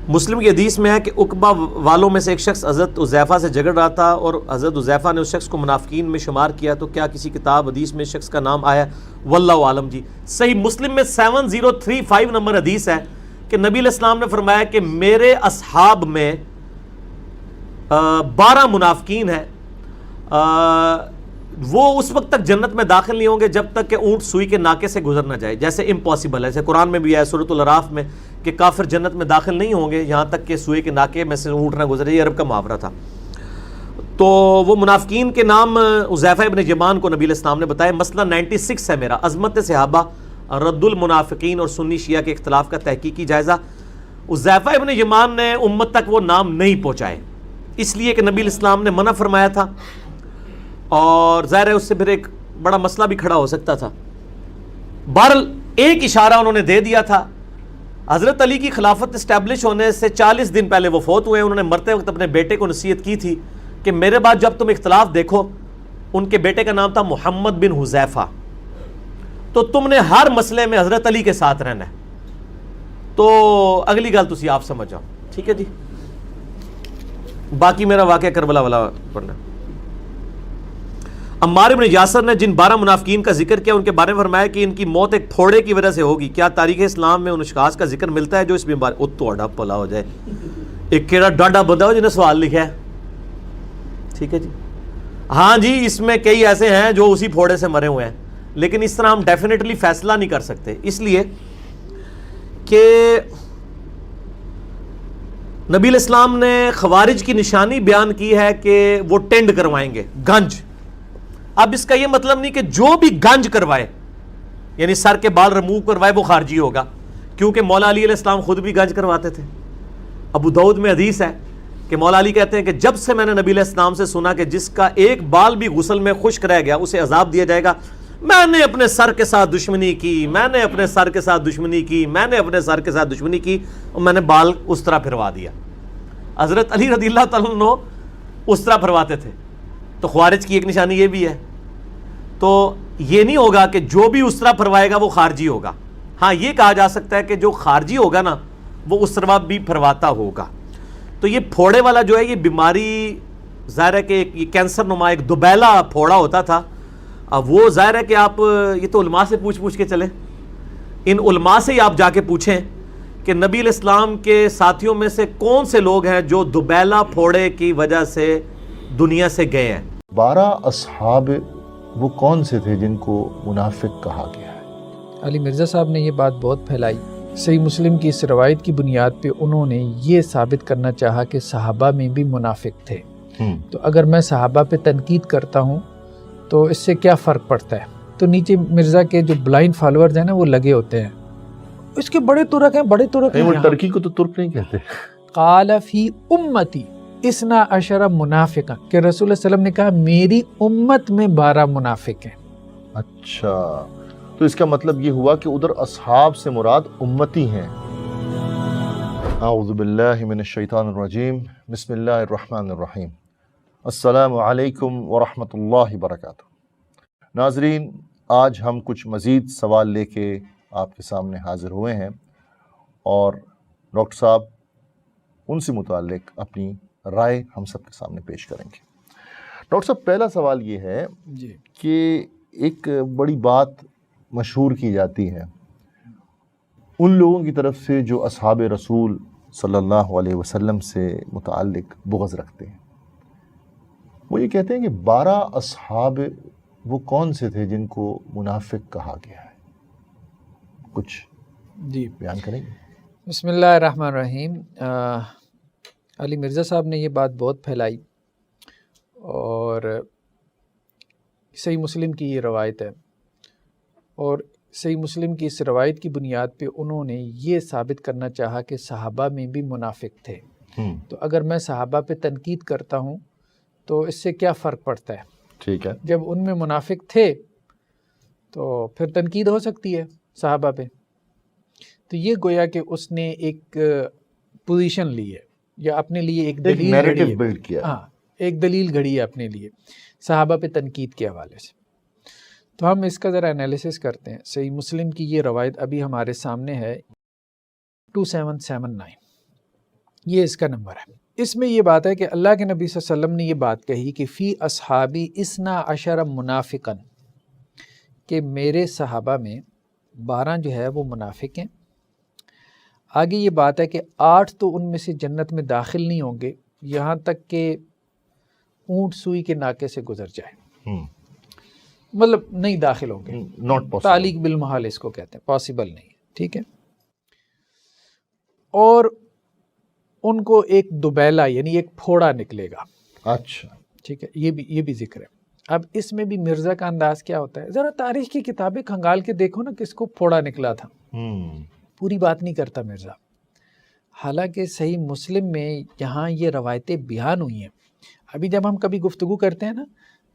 مسلم کی حدیث میں ہے کہ عقبہ والوں میں سے ایک شخص حضرت حذیفہ سے جھگڑ رہا تھا اور حضرت حذیفہ نے اس شخص کو منافقین میں شمار کیا، تو کیا کسی کتاب حدیث میں اس شخص کا نام آیا؟ واللہ عالم جی۔ صحیح مسلم میں 7035 نمبر حدیث ہے کہ نبی علیہ السلام نے فرمایا کہ میرے اصحاب میں 12 منافقین ہیں، وہ اس وقت تک جنت میں داخل نہیں ہوں گے جب تک کہ اونٹ سوئی کے ناکے سے گزر نہ جائے، جیسے امپاسبل ہے، جیسے قرآن میں بھی ہے سورۃ الاعراف میں کہ کافر جنت میں داخل نہیں ہوں گے یہاں تک کہ سوئی کے ناکے میں سے اونٹ نہ گزرے، یہ عرب کا محاورہ تھا۔ تو وہ منافقین کے نام حذیفہ ابن یمان کو نبی علیہ السلام نے بتایا۔ مسئلہ 96 ہے میرا، عظمت صحابہ، رد المنافقین اور سنی شیعہ کے اختلاف کا تحقیقی جائزہ۔ حذیفہ ابن یمان نے امت تک وہ نام نہیں پہنچائے، اس لیے کہ نبی علیہ السلام نے منع فرمایا تھا، اور ظاہر ہے اس سے پھر ایک بڑا مسئلہ بھی کھڑا ہو سکتا تھا۔ بہرحال ایک اشارہ انہوں نے دے دیا تھا۔ حضرت علی کی خلافت اسٹیبلش ہونے سے 40 دن پہلے وہ فوت ہوئے، انہوں نے مرتے وقت اپنے بیٹے کو نصیحت کی تھی کہ میرے بعد جب تم اختلاف دیکھو، ان کے بیٹے کا نام تھا محمد بن حذیفہ، تو تم نے ہر مسئلے میں حضرت علی کے ساتھ رہنا ہے۔ تو اگلی گل تسی آپ سمجھ جاؤ، ٹھیک ہے جی۔ باقی میرا واقعہ کربلا والا پڑھنا۔ عمار بن یاسر نے جن 12 منافقین کا ذکر کیا ان کے بارے میں فرمایا کہ ان کی موت ایک پھوڑے کی وجہ سے ہوگی۔ کیا تاریخ اسلام میں ان اشخاص کا ذکر ملتا ہے جو اس بیماری او توڑا پلا ہو جائے؟ ایک کیڑا ڈاڈا بندہ ہو جنہیں سوال لکھا ہے، ٹھیک ہے جی۔ ہاں جی، اس میں کئی ایسے ہیں جو اسی پھوڑے سے مرے ہوئے ہیں، لیکن اس طرح ہم ڈیفینیٹلی فیصلہ نہیں کر سکتے، اس لیے کہ نبی علیہ السلام نے خوارج کی نشانی بیان کی ہے کہ وہ ٹینڈ کروائیں گے، گنج۔ اب اس کا یہ مطلب نہیں کہ جو بھی گنج کروائے، یعنی سر کے بال رموو کروائے، وہ خارجی ہوگا، کیونکہ مولا علی علیہ السلام خود بھی گنج کرواتے تھے۔ ابو داؤد میں حدیث ہے کہ مولا علی کہتے ہیں کہ جب سے میں نے نبی علیہ السلام سے سنا کہ جس کا ایک بال بھی غسل میں خشک رہ گیا اسے عذاب دیا جائے گا، میں نے اپنے سر کے ساتھ دشمنی کی، میں نے اپنے سر کے ساتھ دشمنی کی، میں نے اپنے سر کے ساتھ دشمنی کی، اور میں نے بال اس طرح پھروا دیا۔ حضرت علی رضی اللہ تعالیٰ عنہ اس طرح پھرواتے تھے۔ تو خوارج کی ایک نشانی یہ بھی ہے، تو یہ نہیں ہوگا کہ جو بھی اس طرح پھروائے گا وہ خارجی ہوگا۔ ہاں یہ کہا جا سکتا ہے کہ جو خارجی ہوگا نا وہ اس طرح بھی پھرواتا ہوگا۔ تو یہ پھوڑے والا جو ہے یہ بیماری ظاہر ہے کہ یہ کینسر نما ایک دوبیلا پھوڑا ہوتا تھا۔ اب وہ ظاہر ہے کہ آپ یہ تو علماء سے پوچھ کے چلیں، ان علماء سے ہی آپ جا کے پوچھیں کہ نبی علیہ السلام کے ساتھیوں میں سے کون سے لوگ ہیں جو دوبیلا پھوڑے کی وجہ سے دنیا سے گئے ہیں۔ 12 اصحاب وہ کون سے تھے جن کو منافق کہا گیا ہے؟ علی مرزا صاحب نے یہ بات بہت پھیلائی۔ صحیح مسلم کی اس روایت کی بنیاد پہ انہوں نے یہ ثابت کرنا چاہا کہ صحابہ میں بھی منافق تھے۔ تو اگر میں صحابہ پہ تنقید کرتا ہوں تو اس سے کیا فرق پڑتا ہے؟ تو نیچے مرزا کے جو بلائنڈ فالورز ہیں نا وہ لگے ہوتے ہیں، اس کے بڑے ترک ہیں، بڑے ترک ہیں۔ وہ ترکی کو تو ترک نہیں کہتے۔ قال فی امتی 12 منافقہ، کہ رسول اللہ صلی اللہ علیہ وسلم نے کہا میری امت میں 12 منافق ہیں۔ اچھا، تو اس کا مطلب یہ ہوا کہ ادھر اصحاب سے مراد امتی ہیں۔ اعوذ باللہ من الشیطان الرجیم، بسم اللہ الرحمن الرحیم، السلام علیکم ورحمۃ اللہ وبرکاتہ۔ ناظرین، آج ہم کچھ مزید سوال لے کے آپ کے سامنے حاضر ہوئے ہیں، اور ڈاکٹر صاحب ان سے متعلق اپنی رائے ہم سب کے سامنے پیش کریں گے۔ ڈاکٹر صاحب، پہلا سوال یہ ہے کہ ایک بڑی بات مشہور کی جاتی ہے ان لوگوں کی طرف سے جو اصحاب رسول صلی اللہ علیہ وسلم سے متعلق بغض رکھتے ہیں۔ وہ یہ کہتے ہیں کہ 12 اصحاب وہ کون سے تھے جن کو منافق کہا گیا ہے؟ کچھ بیان کریں گے؟ بسم اللہ الرحمن الرحیم۔ علی مرزا صاحب نے یہ بات بہت پھیلائی، اور صحیح مسلم کی یہ روایت ہے، اور صحیح مسلم کی اس روایت کی بنیاد پہ انہوں نے یہ ثابت کرنا چاہا کہ صحابہ میں بھی منافق تھے۔ تو اگر میں صحابہ پہ تنقید کرتا ہوں تو اس سے کیا فرق پڑتا ہے؟ ٹھیک ہے، جب ان میں منافق تھے تو پھر تنقید ہو سکتی ہے صحابہ پہ۔ تو یہ گویا کہ اس نے ایک پوزیشن لی ہے، یا اپنے لیے ایک دلیل گھڑی ہے۔ ہاں، ایک دلیل گھڑی ہے اپنے لیے صحابہ پہ تنقید کے حوالے سے۔ تو ہم اس کا ذرا انالیسس کرتے ہیں۔ صحیح مسلم کی یہ روایت ابھی ہمارے سامنے ہے 2779۔ یہ اس کا نمبر ہے۔ اس میں یہ بات ہے کہ اللہ کے نبی صلی اللہ علیہ وسلم نے یہ بات کہی کہ فی اصحابی اسنا عشر منافقن، کہ میرے صحابہ میں 12 جو ہے وہ منافق ہیں۔ آگے یہ بات ہے کہ 8 تو ان میں سے جنت میں داخل نہیں ہوں گے یہاں تک کہ اونٹ سوئی کے ناکے سے گزر جائے، مطلب نہیں داخل ہوں گے، ناٹ پاسبل، تعلیق بالمحال اس کو کہتے ہیں، پاسبل نہیں ہے، ٹھیک ہے۔ اور ان کو ایک دوبیلا یعنی ایک پھوڑا نکلے گا، اچھا ٹھیک ہے، یہ بھی ذکر ہے۔ اب اس میں بھی مرزا کا انداز کیا ہوتا ہے، ذرا تاریخ کی کتابیں کھنگال کے دیکھو نا کس کو پھوڑا نکلا تھا، پوری بات نہیں کرتا مرزا۔ حالانکہ صحیح مسلم میں یہاں یہ روایتیں بیان ہوئی ہیں۔ ابھی جب ہم کبھی گفتگو کرتے ہیں نا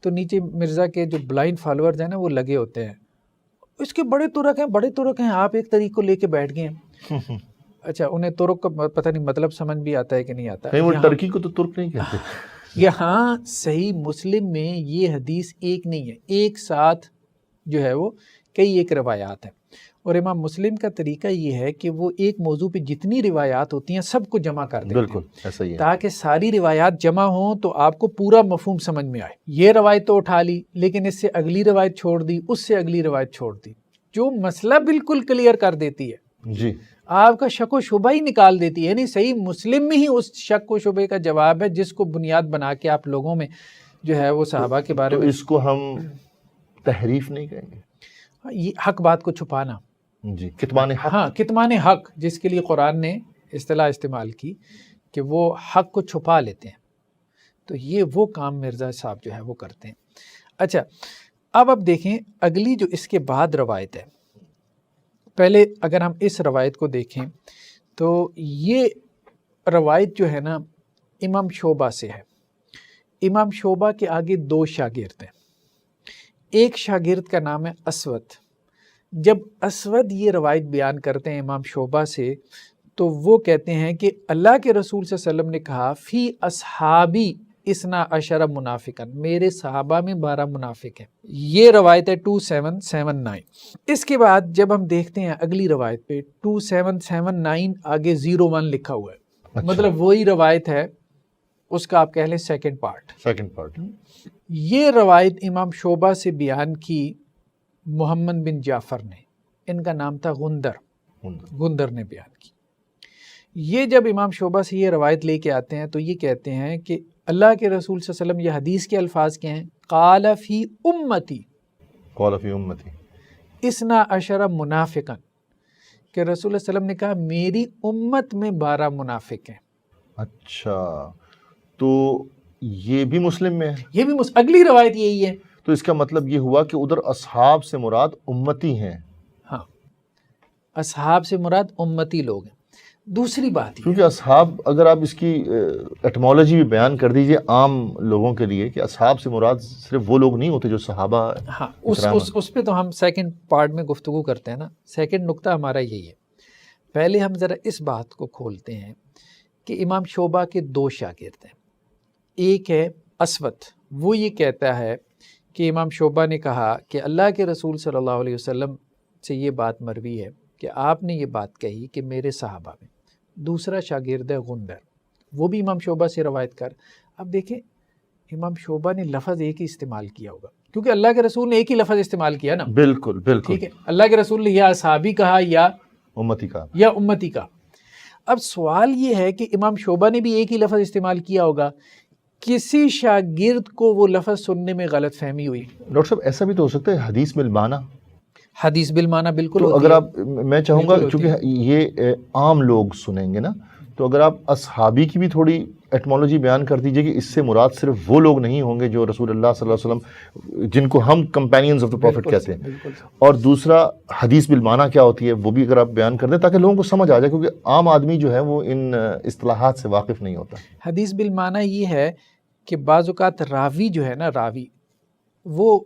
تو نیچے مرزا کے جو بلائنڈ فالوورز ہیں نا وہ لگے ہوتے ہیں، اس کے بڑے ترک ہیں، آپ ایک طریق کو لے کے بیٹھ گئے ہیں۔ اچھا، انہیں ترک کا پتہ نہیں مطلب سمجھ بھی آتا ہے کہ نہیں آتا۔ وہ ترکی کو تو ترک نہیں کہتے۔ یہاں صحیح مسلم میں یہ حدیث ایک نہیں ہے، ایک ساتھ جو ہے وہ کئی ایک روایات ہیں، اور امام مسلم کا طریقہ یہ ہے کہ وہ ایک موضوع پہ جتنی روایات ہوتی ہیں سب کو جمع کر دیتے ہیں، بالکل ایسا ہی ہے، تاکہ ساری روایات جمع ہوں تو آپ کو پورا مفہوم سمجھ میں آئے۔ یہ روایت تو اٹھا لی لیکن اس سے اگلی روایت چھوڑ دی، اس سے اگلی روایت چھوڑ دی، جو مسئلہ بالکل کلیئر کر دیتی ہے، جی آپ کا شک و شبہ ہی نکال دیتی ہے۔ یعنی صحیح مسلم میں ہی اس شک و شبے کا جواب ہے جس کو بنیاد بنا کے آپ لوگوں میں جو ہے وہ صحابہ کے بارے میں، اس کو ہم تحریف نہیں کہیں گے، یہ حق بات کو چھپانا، جی کتمان حق، ہاں کتمان حق، جس کے لیے قرآن نے اصطلاح استعمال کی کہ وہ حق کو چھپا لیتے ہیں، تو یہ وہ کام مرزا صاحب جو ہے وہ کرتے ہیں۔ اچھا، اب دیکھیں اگلی جو اس کے بعد روایت ہے، پہلے اگر ہم اس روایت کو دیکھیں تو یہ روایت جو ہے نا امام شعبہ سے ہے۔ امام شعبہ کے آگے 2 شاگرد ہیں، ایک شاگرد کا نام ہے اسود۔ جب اسود یہ روایت بیان کرتے ہیں امام شعبہ سے تو وہ کہتے ہیں کہ اللہ کے رسول صلی اللہ علیہ وسلم نے کہا فی اصحابی اسنا عشر منافقن، میرے صحابہ میں 12 منافق ہیں۔ یہ روایت ہے 2779۔ اس کے بعد جب ہم دیکھتے ہیں اگلی روایت پہ 2779 آگے 01 لکھا ہوا ہے، اچھا، مطلب وہی روایت ہے، اس کا آپ کہہ لیں سیکنڈ پارٹ۔ یہ روایت امام شعبہ سے بیان کی محمد بن جعفر نے، ان کا نام تھا غندر نے بیان کی۔ یہ جب امام شعبہ سے یہ روایت لے کے آتے ہیں تو یہ کہتے ہیں کہ اللہ کے رسول صلی اللہ علیہ وسلم، یہ حدیث کے الفاظ کیا ہیں، قال فی امتی اسنا عشر منافقن، کہ رسول اللہ صلی اللہ علیہ وسلم نے کہا میری امت میں 12 منافق ہیں۔ اچھا، تو یہ بھی مسلم میں ہے، یہ بھی اگلی روایت یہی ہے۔ تو اس کا مطلب یہ ہوا کہ ادھر اصحاب سے مراد امتی ہیں، ہاں، اصحاب سے مراد امتی لوگ ہیں۔ دوسری بات یہ، کیونکہ اصحاب اگر آپ اس کی ایٹمالوجی بھی بیان کر دیجئے عام لوگوں کے لیے کہ اصحاب سے مراد صرف وہ لوگ نہیں ہوتے جو صحابہ، ہاں اس پہ تو ہم سیکنڈ پارٹ میں گفتگو کرتے ہیں نا۔ سیکنڈ نقطہ ہمارا یہی ہے، پہلے ہم ذرا اس بات کو کھولتے ہیں کہ امام شعبہ کے 2 شاگرد ہیں، ایک ہے اسود، وہ یہ کہتا ہے کہ امام شعبہ نے کہا کہ اللہ کے رسول صلی اللہ علیہ وسلم سے یہ بات مروی ہے کہ آپ نے یہ بات کہی کہ میرے صحابہ میں۔ دوسرا شاگرد ہے غندر، وہ بھی امام شعبہ سے روایت کر۔ اب دیکھیں امام شعبہ نے لفظ ایک ہی استعمال کیا ہوگا، کیونکہ اللہ کے رسول نے ایک ہی لفظ استعمال کیا نا، بالکل ٹھیک ہے، اللہ کے رسول نے یا صحابی کہا یا امتی کا۔ اب سوال یہ ہے کہ امام شعبہ نے بھی ایک ہی لفظ استعمال کیا ہوگا، کسی شاگرد کو وہ لفظ سننے میں غلط فہمی ہوئی۔ ڈاکٹر صاحب ایسا بھی تو ہو سکتا ہے حدیث بالمعنی، حدیث بالمعنی بالکل تو ہوتی اگر ہے، آپ، میں چاہوں گا چونکہ یہ عام لوگ سنیں گے نا، تو اگر آپ اصحابی کی بھی تھوڑی ایٹمالوجی بیان کر دیجئے کہ اس سے مراد صرف وہ لوگ نہیں ہوں گے جو رسول اللہ صلی اللہ علیہ وسلم جن کو ہم کمپینینز آف دا پروفٹ کہتے ہیں، اور دوسرا حدیث بالمعنی کیا ہوتی ہے وہ بھی اگر آپ بیان کر دیں تاکہ لوگوں کو سمجھ آ جائے، کیونکہ عام آدمی جو ہے وہ ان اصطلاحات سے واقف نہیں ہوتا۔ حدیث بالمعنی یہ ہے کہ بعض اوقات راوی جو ہے نا، راوی وہ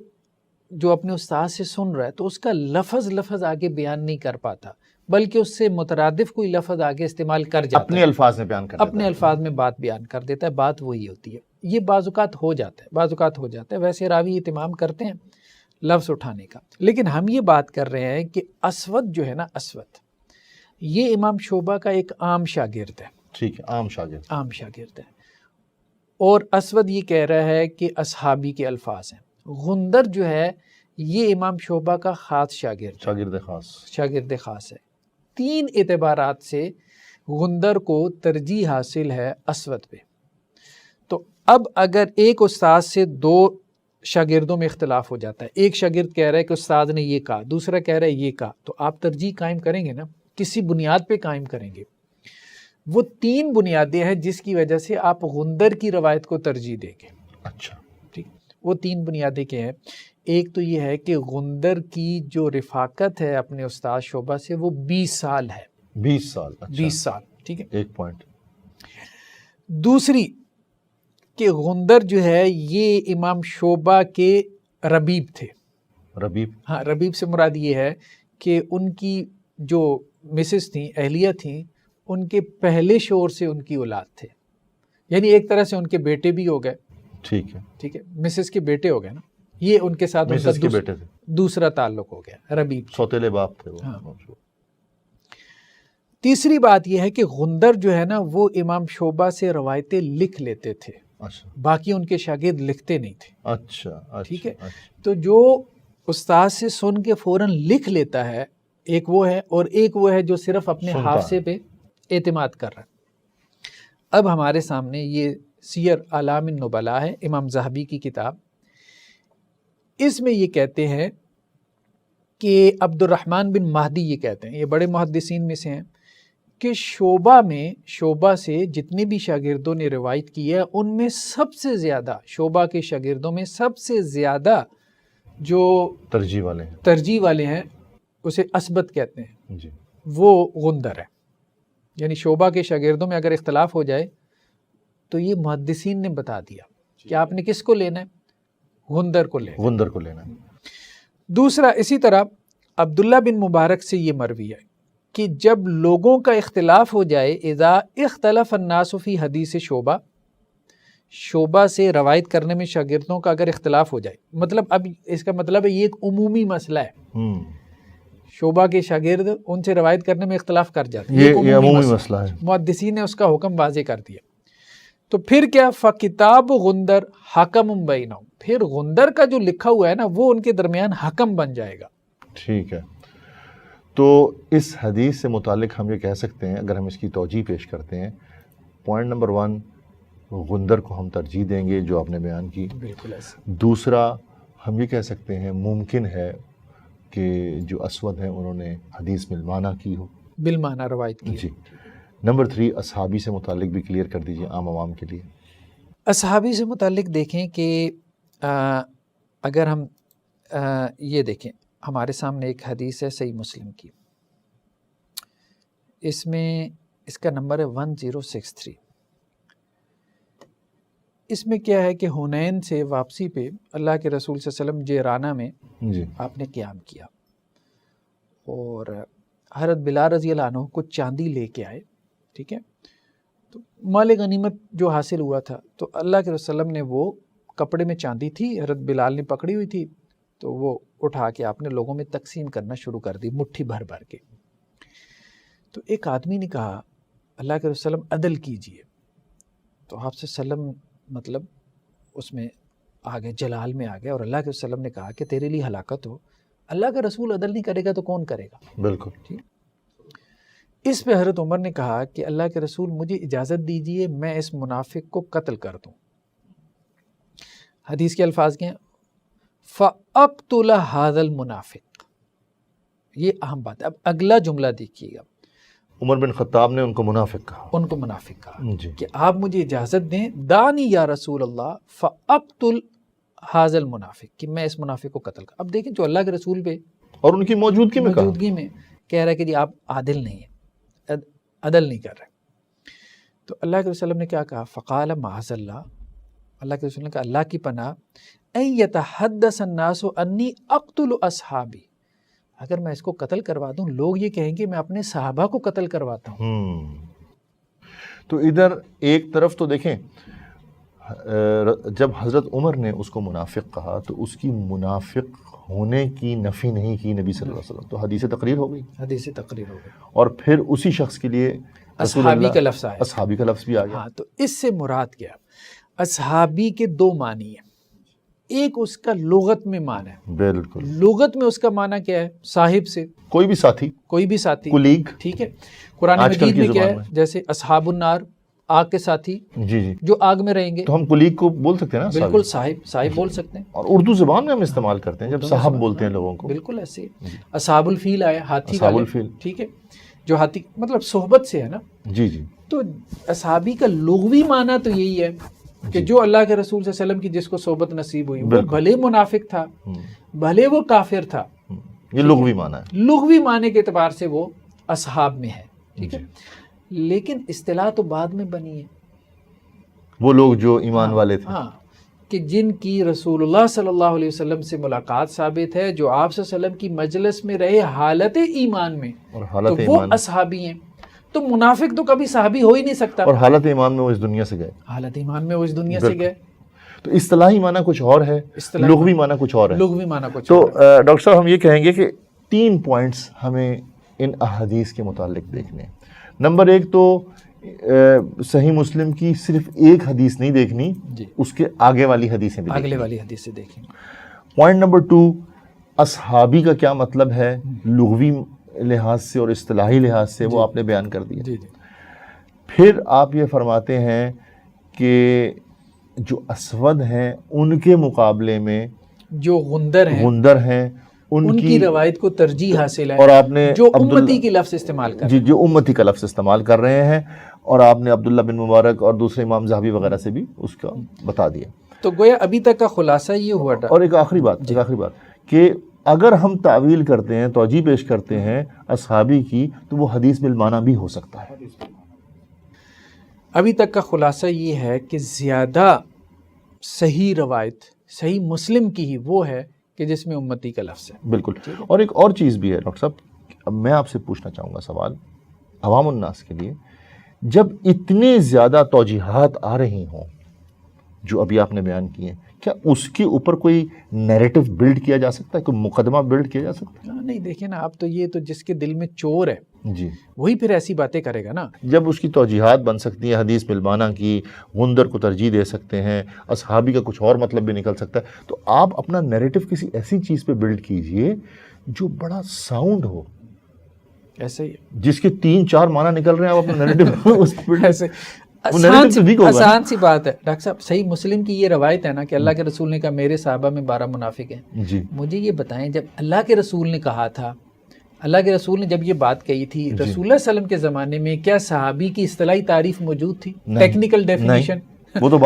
جو اپنے استاد سے سن رہا ہے تو اس کا لفظ آگے بیان نہیں کر پاتا، بلکہ اس سے مترادف کوئی لفظ آگے استعمال کر جاتا ہے، اپنے الفاظ میں بیان کر دیتا ہے، اپنے الفاظ میں بات بیان کر دیتا ہے، بات وہی ہوتی ہے۔ یہ بعض اوقات ہو جاتا ہے، ویسے راوی اہتمام کرتے ہیں لفظ اٹھانے کا، لیکن ہم یہ بات کر رہے ہیں کہ اسود جو ہے نا، اسود یہ امام شعبہ کا ایک عام شاگرد ہے، ٹھیک ہے، عام شاگرد. عام شاگرد ہے. اور اسود یہ کہہ رہا ہے کہ اصحابی کے الفاظ ہیں. غندر جو ہے یہ امام شعبہ کا خاص شاگرد شاگرد خاص ہے. 3 اعتبارات سے غندر کو ترجیح حاصل ہے اسود پہ. تو اب اگر ایک استاد سے 2 شاگردوں میں اختلاف ہو جاتا ہے، ایک شاگرد کہہ رہا ہے کہ استاد نے یہ کہا، دوسرا کہہ رہا ہے یہ کہا، تو آپ ترجیح قائم کریں گے نا، کسی بنیاد پہ قائم کریں گے. وہ 3 بنیادیں ہیں جس کی وجہ سے آپ غندر کی روایت کو ترجیح دیں گے. اچھا ٹھیک، وہ 3 بنیادیں کیا ہیں؟ ایک تو یہ ہے کہ غندر کی جو رفاقت ہے اپنے استاد شعبہ سے وہ 20 سال ہے. 20 سال. اچھا. 20 سال. ٹھیک ہے، ایک پوائنٹ. دوسری کہ غندر جو ہے یہ امام شعبہ کے ربیب تھے. ربیب؟ ہاں، ربیب سے مراد یہ ہے کہ ان کی جو مسز تھیں، اہلیہ تھیں، ان کے پہلے شوہر سے ان کی اولاد تھے، یعنی ایک طرح سے ان کے بیٹے بھی ہو گئے. ٹھیک ہے. ٹھیک ہے، مسز کے بیٹے ہو گئے نا، یہ ان کے ساتھ مسز کے بیٹے تھے، دوسرا تعلق ہو گیا. ربیب سوتیلے باپ تھے وہ. ہاں. تیسری بات یہ ہے کہ غندر جو ہے نا وہ امام شعبہ سے روایتیں لکھ لیتے تھے. اچھا. باقی ان کے شاگرد لکھتے نہیں تھے. اچھا. ٹھیک ہے، تو جو استاد سے سن کے فوراً لکھ لیتا ہے ایک وہ ہے، اور ایک وہ ہے جو صرف اپنے حافظے پہ اعتماد کر رہا ہے. اب ہمارے سامنے یہ سیر اعلام النبلاء ہے، امام ذہبی کی کتاب. اس میں یہ کہتے ہیں کہ عبد الرحمن بن مہدی یہ کہتے ہیں، یہ بڑے محدثین میں سے ہیں، کہ شعبہ سے جتنے بھی شاگردوں نے روایت کی ہے ان میں سب سے زیادہ، شعبہ کے شاگردوں میں سب سے زیادہ جو ترجیح والے ہیں اسے اسبت کہتے ہیں جی، وہ غندر ہے. یعنی شعبہ کے شاگردوں میں اگر اختلاف ہو جائے تو یہ محدثین نے بتا دیا کہ آپ نے کس کو لینا ہے، غندر کو لینا ہے. دوسرا اسی طرح عبداللہ بن مبارک سے یہ مروی ہے کہ جب لوگوں کا اختلاف ہو جائے، اذا اختلف الناس فی حدیث شعبہ سے روایت کرنے میں شاگردوں کا اگر اختلاف ہو جائے، مطلب اب اس کا مطلب ہے یہ ایک عمومی مسئلہ ہے. شعبہ کے شاگرد ان سے روایت کرنے میں اختلاف کر جاتے ہیں، یہ عمومی مسئلہ ہے. محدثین نے اس کا حکم واضح کر دیا. تو پھر کیا، فکتاب غندر حکم بینہم، پھر غندر کا جو لکھا ہوا ہے نا وہ ان کے درمیان حکم بن جائے گا. ٹھیک ہے. تو اس حدیث سے متعلق ہم یہ کہہ سکتے ہیں، اگر ہم اس کی توجیہ پیش کرتے ہیں، پوائنٹ نمبر 1 غندر کو ہم ترجیح دیں گے جو آپ نے بیان کی. بالکل ایسا. دوسرا ہم یہ کہہ سکتے ہیں ممکن ہے کہ جو اسود ہیں انہوں نے حدیث بالمعنی کی ہو، بالمعنی روایت کی. جی. نمبر 3 اصحابی سے متعلق بھی کلیئر کر دیجئے عام عوام کے لیے. اصحابی سے متعلق دیکھیں کہ اگر ہم یہ دیکھیں، ہمارے سامنے ایک حدیث ہے صحیح مسلم کی، اس میں اس کا نمبر ہے 1063. اس میں کیا ہے کہ حنین سے واپسی پہ اللہ کے رسول صلی اللہ علیہ وسلم جیرانہ میں جی آپ نے قیام کیا، اور حضرت بلال رضی اللہ عنہ کو چاندی لے کے آئے. ٹھیک ہے، تو مال غنیمت جو حاصل ہوا تھا تو اللہ کے رسول نے وہ کپڑے میں چاندی تھی، حضرت بلال نے پکڑی ہوئی تھی، تو وہ اٹھا کے آپ نے لوگوں میں تقسیم کرنا شروع کر دی، مٹھی بھر بھر کے. تو ایک آدمی نے کہا اللہ کے رسول عدل کیجئے، تو آپ سے وسلم مطلب اس میں آگے جلال میں آگئے، اور اللہ کے وسلم نے کہا کہ تیرے لیے ہلاکت ہو، اللہ کا رسول عدل نہیں کرے گا تو کون کرے گا. بالکل. ٹھیک. اس پہ حضرت عمر نے کہا کہ اللہ کے رسول مجھے اجازت دیجئے میں اس منافق کو قتل کر دوں. حدیث کے الفاظ کیا ہیں، فَأَقْتُلَ هَذَا الْمُنَافِقِ. یہ اہم بات ہے. اب اگلا جملہ دیکھیے گا، عمر بن خطاب نے ان کو منافق کہا. ان کو منافق کہا جی. کہ آپ مجھے اجازت دیں، دانی یا رسول اللہ فَأَقْتُلْ هَذَا الْمُنَافِقِ، کہ میں اس منافق کو قتل کر. اب دیکھیں جو اللہ کے رسول پہ اور ان کی موجودگی میں کہہ رہا ہے کہ جی آپ عادل نہیں ہیں، عدل نہیں کر رہے. تو اللہ کے رسول نے کیا کہا، فقال معاذ اللہ، اللہ کے رسول نے کہا اللہ کی پناہ، ان یتحدث الناس انی اقتل اصحابی، اگر میں اس کو قتل کروا دوں لوگ یہ کہیں گے میں اپنے صحابہ کو قتل کرواتا ہوں. تو ادھر ایک طرف تو دیکھیں جب حضرت عمر نے اس کو منافق کہا تو اس کی منافق ہونے کی نفی نہیں کی نبی صلی اللہ علیہ وسلم، تو حدیث تقریر ہو گئی. حدیث تقریر ہو گئی. اور پھر اسی شخص کے لیے اصحابی کا لفظ آیا, اصحابی کا لفظ بھی آ گیا. ہاں, تو اس سے مراد کیا؟ اصحابی کے دو معنی ہیں. ایک اس کا لغت میں معنی ہے, بالکل لغت میں اس کا معنی کیا ہے؟ صاحب سے, کوئی بھی ساتھی, کوئی بھی ساتھی, کولیگ. ٹھیک ہے. قرآن مجید میں کیا ہے؟ جیسے اصحاب النار, آگ کے ساتھی, جی جی, جو آگ میں رہیں گے, تو ہم کولیگ کو بول سکتے ہیں نا, بالکل صاحب بول سکتے ہیں. اور اردو زبان میں ہم استعمال کرتے ہیں جب صاحب بولتے ہیں لوگوں کو. بالکل ایسے. اصحاب الفیل آیا, ہاتھی اصحاب والے, الفیل, ٹھیک ہے, جو ہاتھی مطلب صحبت سے ہے نا. جی جی. تو اصحابی کا لغوی معنی تو یہی ہے کہ جو اللہ کے رسول صلی اللہ علیہ وسلم کی جس کو صحبت نصیب ہوئی, وہ بھلے منافق تھا, بھلے وہ کافر تھا, یہ لغوی معنی ہے. لغوی معنی کے اعتبار سے وہ اصحاب میں ہے, ٹھیک ہے. لیکن اصطلاح تو بعد میں بنی ہے. وہ لوگ جو ایمان والے تھے, ہاں, کہ جن کی رسول اللہ صلی اللہ علیہ وسلم سے ملاقات ثابت ہے, جو آپ صلی اللہ علیہ وسلم کی مجلس میں رہے حالت ایمان میں, اور حالت تو وہ اصحابی ہیں. تو منافق تو کبھی صحابی ہو ہی نہیں سکتا. اور حالت ایمان میں وہ اس دنیا سے گئے, حالت ایمان میں وہ اس دنیا سے گئے. تو اصطلاحی معنی کچھ اور ہے, لغوی معنی کچھ اور ہے. لغوی معنی کچھ. تو ڈاکٹر صاحب ہم یہ کہیں گے کہ 3 پوائنٹس ہمیں ان احادیث کے متعلق دیکھنے ہیں. نمبر 1 تو صحیح مسلم کی صرف ایک حدیث نہیں دیکھنی, اس کے آگے والی حدیثیں بھی, اگلے والی حدیثیں دیکھیں. پوائنٹ نمبر 2, اصحابی کا کیا مطلب ہے لغوی لحاظ سے اور اصطلاحی لحاظ سے, وہ آپ نے بیان کر دیا. پھر آپ یہ فرماتے ہیں کہ جو اسود ہیں ان کے مقابلے میں جو غندر ہیں ان کی روایت کو ترجیح حاصل ہے, اور آپ نے جو امتی کی لفظ استعمال کر رہے ہیں, جو امتی کا لفظ استعمال کر رہے ہیں, اور آپ نے عبداللہ بن مبارک اور دوسرے امام ذہبی وغیرہ سے بھی اس کا بتا دیا. تو گویا ابھی تک کا خلاصہ یہ ہوا. اور ایک آخری بات کہ اگر ہم تعویل کرتے ہیں, توجیہ پیش کرتے ہیں اصحابی کی, تو وہ حدیث بالمعنی بھی ہو سکتا ہے. ابھی تک کا خلاصہ یہ ہے کہ زیادہ صحیح روایت صحیح مسلم کی ہی وہ ہے کہ جس میں امتی کا لفظ ہے. بالکل. اور ایک اور چیز بھی ہے ڈاکٹر صاحب, اب میں آپ سے پوچھنا چاہوں گا سوال عوام الناس کے لیے, جب اتنے زیادہ توجیحات آ رہی ہوں جو ابھی آپ نے بیان کیے, کیا اس کے اوپر کوئی نیریٹو بلڈ کیا جا سکتا ہے, کوئی مقدمہ بلڈ کیا جا سکتا ہے؟ نہیں, دیکھیں نا آپ, تو یہ تو جس کے دل میں چور ہے جی, وہی پھر ایسی باتیں کرے گا نا. جب اس کی توجیحات بن سکتی ہیں حدیث بالمعنی کی, غندر کو ترجیح دے سکتے ہیں, اصحابی کا کچھ اور مطلب بھی نکل سکتا ہے, تو آپ اپنا نیریٹو کسی ایسی چیز پہ بلڈ کیجئے جو بڑا ساؤنڈ ہو, ایسے ہی جس کے 3-4 معنی نکل رہے ہیں, آپ اپنا نیریٹو اس پہ ایسے آسان سی بات ہے. ڈاکٹر صاحب, صحیح مسلم کی یہ روایت ہے نا کہ اللہ کے رسول نے کہا میرے صحابہ میں 12 منافق ہیں. جی, مجھے یہ بتائیں, جب اللہ کے رسول نے کہا تھا, اللہ کے رسول نے جب یہ بات کہی تھی, رسول اللہ صلی اللہ علیہ وسلم کے زمانے میں کیا صحابی کی اصطلاحی تعریف موجود تھی, ٹیکنیکل ڈیفینیشن؟ وہ تو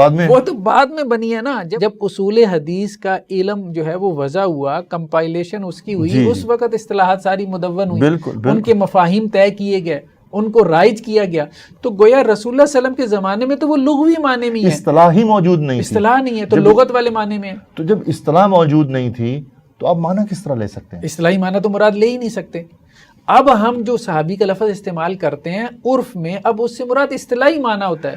بعد میں بنی ہے نا. جب اصول حدیث کا علم جو ہے وہ وضع ہوا, کمپائلیشن اس کی ہوئی, اس وقت اصطلاحات ساری مدون ہوئی, ان کے مفاہیم طے کیے گئے, ان کو رائج کیا گیا. تو گویا رسول اللہ صلی اللہ علیہ وسلم کے زمانے میں تو وہ لغوی معنی میں ہے, اصطلاح ہی موجود نہیں, اصطلاح نہیں ہے, تو لغت والے معنی میں ہے. تو جب اصطلاح موجود نہیں تھی تو آپ معنی کس طرح لے سکتے ہیں؟ اصطلاحی معنی تو مراد لے ہی نہیں سکتے. اب ہم جو صحابی کا لفظ استعمال کرتے ہیں عرف میں, اب اس سے مراد اصطلاحی معنی ہوتا ہے.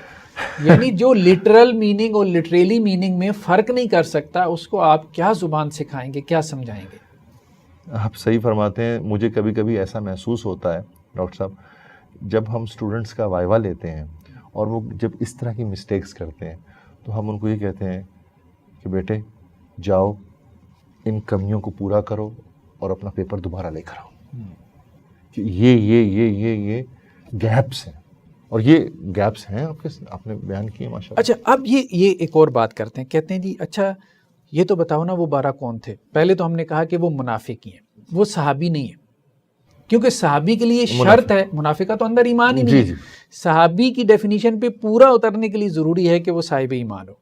یعنی جو لٹرل میننگ اور لٹریلی میننگ میں فرق نہیں کر سکتا, اس کو آپ کیا زبان سکھائیں گے, کیا سمجھائیں گے؟ آپ صحیح فرماتے ہیں. مجھے کبھی کبھی ایسا محسوس ہوتا ہے ڈاکٹر صاحب, جب ہم اسٹوڈنٹس کا وائوا لیتے ہیں اور وہ جب اس طرح کی مسٹیکس کرتے ہیں, تو ہم ان کو یہ کہتے ہیں کہ بیٹے جاؤ ان کمیوں کو پورا کرو اور اپنا پیپر دوبارہ لے کر آؤ, کہ یہ گیپس ہیں, اور یہ گیپس ہیں آپ نے بیان کیے ماشاء اللہ. اچھا, اب یہ ایک اور بات کرتے ہیں, کہتے ہیں جی اچھا یہ تو بتاؤ نا وہ 12 کون تھے. پہلے تو ہم نے کہا کہ وہ منافق ہی ہیں, وہ صحابی نہیں ہیں, کیونکہ صحابی کے لیے شرط ہے, منافقہ تو اندر ایمان ہی نہیں ہے. صحابی کی ڈیفینیشن پہ پورا اترنے کے لیے ضروری ہے کہ وہ صاحب ایمان ہو.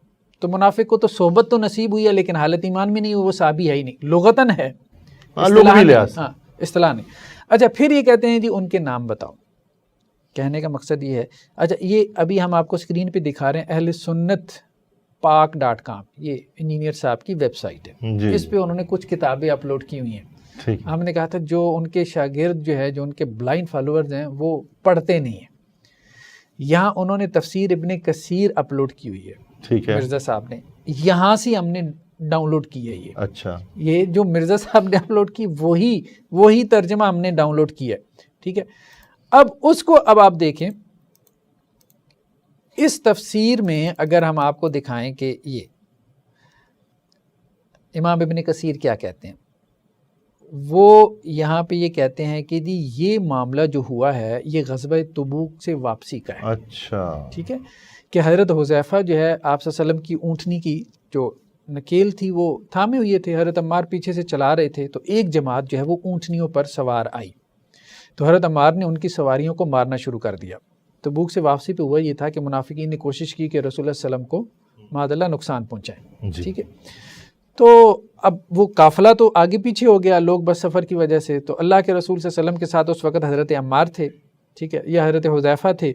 تو منافق کو تو صحبت تو نصیب ہوئی ہے لیکن حالت ایمان میں نہیں ہو, وہ صحابی ہے ہی نہیں, لغتاً ہے, اصطلاح نہیں. اچھا, پھر یہ کہتے ہیں جی ان کے نام بتاؤ. کہنے کا مقصد یہ ہے, اچھا یہ ابھی ہم آپ کو اسکرین پہ دکھا رہے ہیں اہل سنت پاک.com, یہ انجینئر صاحب کی ویب سائٹ ہے, اس پہ انہوں نے کچھ کتابیں اپلوڈ کی ہوئی ہیں. ہم نے کہا تھا جو ان کے شاگرد جو ہے, جو ان کے بلائنڈ فالوورز ہیں, وہ پڑھتے نہیں ہیں. یہاں انہوں نے تفسیر ابن کثیر اپلوڈ کی ہوئی ہے, مرزا صاحب نے, یہاں سے ہم نے ڈاؤن لوڈ کی ہے. یہ اچھا, یہ جو مرزا صاحب نے اپلوڈ کی وہی ترجمہ ہم نے ڈاؤن لوڈ کیا ہے. ٹھیک ہے, اب اس کو اب آپ دیکھیں اس تفسیر میں اگر ہم آپ کو دکھائیں کہ یہ امام ابن کثیر کیا کہتے ہیں، وہ یہاں پہ یہ کہتے ہیں کہ جی یہ معاملہ جو ہوا ہے یہ غزوہ تبوک سے واپسی کا ہے. اچھا، ٹھیک ہے، کہ حضرت حذیفہ جو ہے آپ صلی اللہ علیہ وسلم کی اونٹنی کی جو نکیل تھی وہ تھامے ہوئے تھے، حضرت عمار پیچھے سے چلا رہے تھے، تو ایک جماعت جو ہے وہ اونٹنیوں پر سوار آئی، تو حضرت عمار نے ان کی سواریوں کو مارنا شروع کر دیا. تبوک سے واپسی پہ ہوا یہ تھا کہ منافقین نے کوشش کی کہ رسول اللہ صلی اللہ علیہ وسلم کو معاذ اللہ نقصان پہنچائیں. جی. ٹھیک ہے، تو اب وہ قافلہ تو آگے پیچھے ہو گیا لوگ بس سفر کی وجہ سے، تو اللہ کے رسول صلی اللہ علیہ وسلم کے ساتھ اس وقت حضرت عمار تھے، ٹھیک ہے، یا حضرت حذیفہ تھے،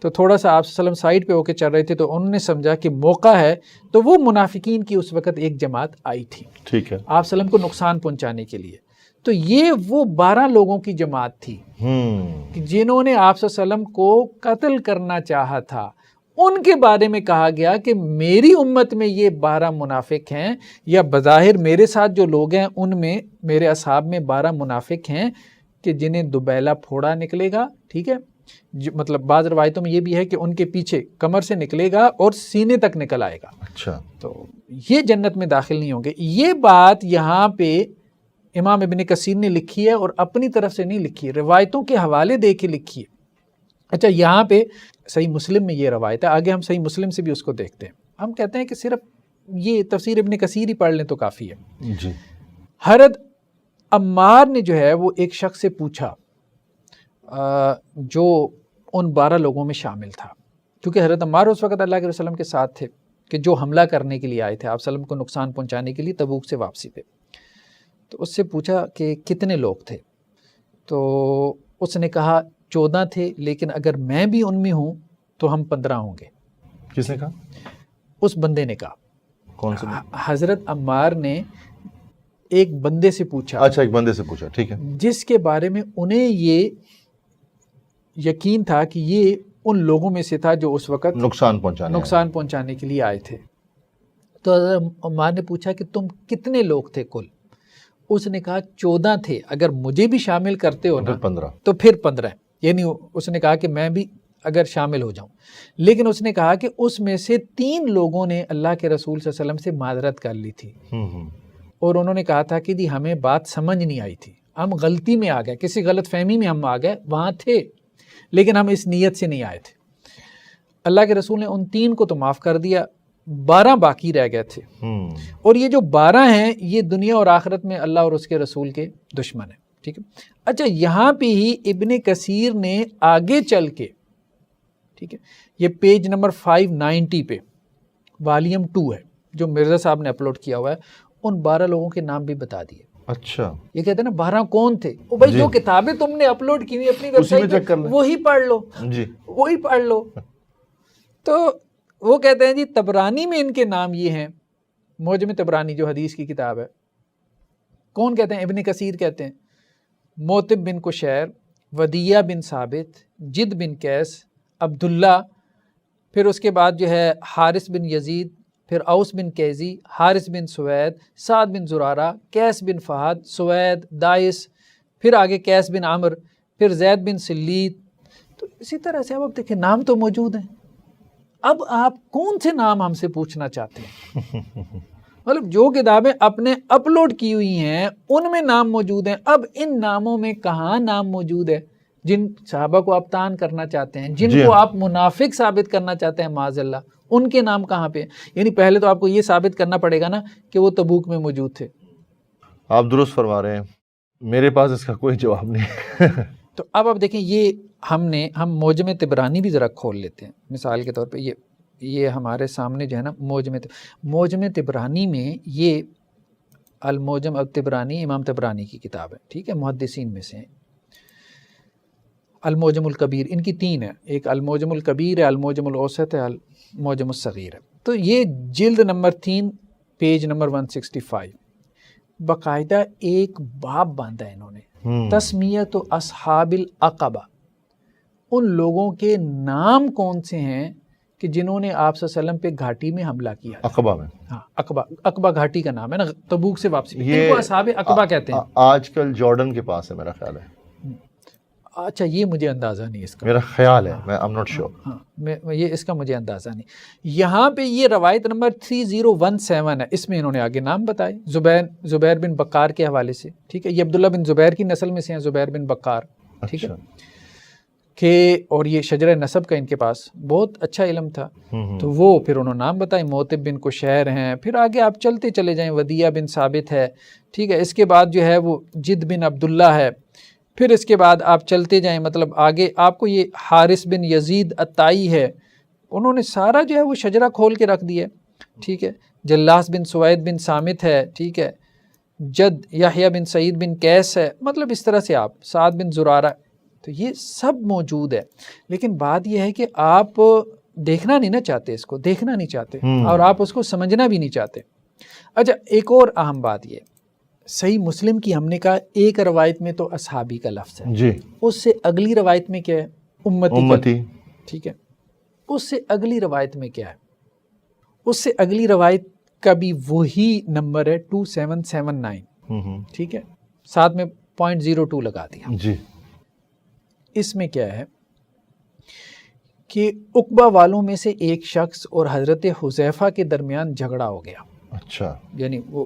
تو تھوڑا سا آپ صلی اللہ علیہ وسلم سائڈ پہ ہو کے چل رہے تھے، تو انہوں نے سمجھا کہ موقع ہے، تو وہ منافقین کی اس وقت ایک جماعت آئی تھی ٹھیک ہے. آپ صلی اللہ علیہ وسلم کو نقصان پہنچانے کے لیے. تو یہ وہ 12 لوگوں کی جماعت تھی کہ جنہوں نے آپ صلی اللہ علیہ وسلم کو قتل کرنا چاہا تھا. ان کے بارے میں کہا گیا کہ میری امت میں یہ 12 منافق ہیں، یا بظاہر میرے ساتھ جو لوگ ہیں ان میں میرے اصحاب میں 12 منافق ہیں کہ جنہیں دوبیلا پھوڑا نکلے گا. ٹھیک ہے، مطلب بعض روایتوں میں یہ بھی ہے کہ ان کے پیچھے کمر سے نکلے گا اور سینے تک نکل آئے گا. اچھا، تو یہ جنت میں داخل نہیں ہوں گے. یہ بات یہاں پہ امام ابن کثیر نے لکھی ہے اور اپنی طرف سے نہیں لکھی ہے، روایتوں کے حوالے دے کے لکھی ہے. اچھا، یہاں پہ صحیح مسلم میں یہ روایت ہے، آگے ہم صحیح مسلم سے بھی اس کو دیکھتے ہیں. ہم کہتے ہیں کہ صرف یہ تفسیر ابن کثیر ہی پڑھ لیں تو کافی ہے. جی. حضرت عمار نے جو ہے وہ ایک شخص سے پوچھا جو ان 12 لوگوں میں شامل تھا، کیونکہ حضرت عمار اس وقت اللہ کے رسول صلی اللہ علیہ وسلم کے ساتھ تھے کہ جو حملہ کرنے کے لیے آئے تھے آپ صلی اللہ علیہ وسلم کو نقصان پہنچانے کے لیے تبوک سے واپسی پہ. تو اس سے پوچھا کہ کتنے لوگ تھے، تو اس نے کہا 14 تھے، لیکن اگر میں بھی ان میں ہوں تو ہم 15 ہوں گے. کس نے کہا؟ اس بندے نے کہا. کون سے؟ حضرت عمار نے ایک بندے سے پوچھا. اچھا، ایک بندے سے پوچھا، ٹھیک ہے. جس کے بارے میں انہیں یہ یقین تھا کہ یہ ان لوگوں میں سے تھا جو اس وقت نقصان پہنچانے کے لیے آئے تھے. تو حضرت عمار نے پوچھا کہ تم کتنے لوگ تھے کل؟ اس نے کہا 14 تھے، اگر مجھے بھی شامل کرتے ہو نا تو پھر 15. یعنی اس نے کہا کہ میں بھی اگر شامل ہو جاؤں، لیکن اس نے کہا کہ اس میں سے 3 لوگوں نے اللہ کے رسول صلی اللہ علیہ وسلم سے معذرت کر لی تھی، اور انہوں نے کہا تھا کہ جی ہمیں بات سمجھ نہیں آئی تھی، ہم غلطی میں آ گئے، کسی غلط فہمی میں ہم آ گئے، وہاں تھے لیکن ہم اس نیت سے نہیں آئے تھے. اللہ کے رسول نے ان 3 کو تو معاف کر دیا، 12 باقی رہ گئے تھے، اور یہ جو 12 ہیں یہ دنیا اور آخرت میں اللہ اور اس کے رسول کے دشمن ہیں. ٹھیک ہے. اچھا، یہاں پہ ہی ابن کثیر نے آگے چل کے، ٹھیک ہے، یہ پیج نمبر 590 پہ والیوم 2 ہے جو مرزا صاحب نے اپلوڈ کیا ہوا ہے، ان 12 لوگوں کے نام بھی بتا دیے. اچھا، یہ کہتے ہیں نا 12 کون تھے؟ وہ بھائی جو کتابیں تم نے اپلوڈ کی ہوئی اپنی ویب سائٹ پہ وہی پڑھ لو، وہی پڑھ لو. تو وہ کہتے ہیں جی طبرانی میں ان کے نام یہ ہیں، معجم طبرانی جو حدیث کی کتاب ہے. کون کہتے ہیں؟ ابن کثیر کہتے ہیں موتب بن کشیر، ودیہ بن ثابت، جد بن قیس، عبداللہ، پھر اس کے بعد جو ہے حارث بن یزید، پھر اوس بن کیزی، حارث بن سوید، سعد بن زرارہ، قیس بن فہد، سوید، دائس، پھر آگے قیس بن عمر، پھر زید بن سلید. تو اسی طرح سے اب دیکھیں نام تو موجود ہیں. اب آپ کون سے نام ہم سے پوچھنا چاہتے ہیں؟ مطلب جو کتابیں اپنے اپلوڈ کی ہوئی ہیں ان میں نام موجود ہیں. اب ان ناموں میں کہاں نام موجود ہے؟ جن صحابہ کو آپ تان کرنا چاہتے ہیں، جن کو آپ منافق ثابت کرنا چاہتے ہیں معاذ اللہ، ان کے نام کہاں پہ؟ یعنی پہلے تو آپ کو یہ ثابت کرنا پڑے گا نا کہ وہ تبوک میں موجود تھے. آپ درست فرما رہے ہیں، میرے پاس اس کا کوئی جواب نہیں. تو اب دیکھیں یہ ہم معجم طبرانی بھی ذرا کھول لیتے ہیں مثال کے طور پہ. یہ ہمارے سامنے جو ہے نا معجم طبرانی میں یہ المعجم الطبرانی امام طبرانی کی کتاب ہے، ٹھیک ہے، محدثین میں سے ہیں. المعجم الکبیر ان کی 3 ہے، ایک المعجم الکبیر ہے، المعجم الاوسط ہے، المعجم الصغیر ہے. تو یہ جلد نمبر 3 پیج نمبر 165 باقاعدہ ایک باب باندھا ہے انہوں نے، تسمیت و اصحاب العقبہ، ان لوگوں کے نام کون سے ہیں کہ جنہوں نے آپ صلی اللہ علیہ وسلم پہ گھاٹی میں حملہ کیا. عقبہ میں، ہاں، عقبہ گھاٹی کا نام ہے نا، تبوک سے واپسی ان کو اصحاب عقبہ کہتے ہیں. آج کل جارڈن کے پاس ہے میرا خیال ہے. اچھا یہ مجھے اندازہ نہیں اس کا، میرا خیال ہے، میں I'm not sure. ہاں یہ اس کا مجھے اندازہ نہیں. یہاں پہ یہ روایت نمبر 3017 ہے، اس میں انہوں نے آگے نام بتائے زبیر بن بکار کے حوالے سے. ٹھیک ہے، یہ عبداللہ بن زبیر کی نسل میں سے ہیں، زبیر بن بکار. ٹھیک ہے کہ اور یہ شجرہ نسب کا ان کے پاس بہت اچھا علم تھا. تو وہ پھر انہوں نے نام بتائے، موتب بن کشیر ہیں، پھر آگے آپ چلتے چلے جائیں، ودیہ بن ثابت ہے. ٹھیک ہے، اس کے بعد جو ہے وہ جد بن عبداللہ ہے. پھر اس کے بعد آپ چلتے جائیں، مطلب آگے آپ کو یہ حارث بن یزید الطائی ہے. انہوں نے سارا جو ہے وہ شجرہ کھول کے رکھ دیا. ٹھیک ہے، جلاس بن سوید بن سامت ہے. ٹھیک ہے، جد یحییٰ بن سعید بن قیس ہے. مطلب اس طرح سے آپ سعد بن زرارہ، تو یہ سب موجود ہے. لیکن بات یہ ہے کہ آپ دیکھنا نہیں نہ چاہتے، اس کو دیکھنا نہیں چاہتے اور آپ اس کو سمجھنا بھی نہیں چاہتے. اچھا ایک اور اہم بات یہ، صحیح مسلم کی ہم نے کہا ایک روایت میں تو اصحابی کا لفظ ہے جی، اس سے اگلی روایت میں کیا ہے؟ امتی. ٹھیک ہے، اس سے اگلی روایت میں کیا ہے؟ اس سے اگلی روایت کا بھی وہی نمبر ہے 2779. ٹھیک ہے، ساتھ میں 0.02 لگا دیا. جی، اس میں کیا ہے کہ عقبہ والوں میں سے ایک شخص اور حضرت حذیفہ کے درمیان جھگڑا ہو گیا. اچھا، یعنی وہ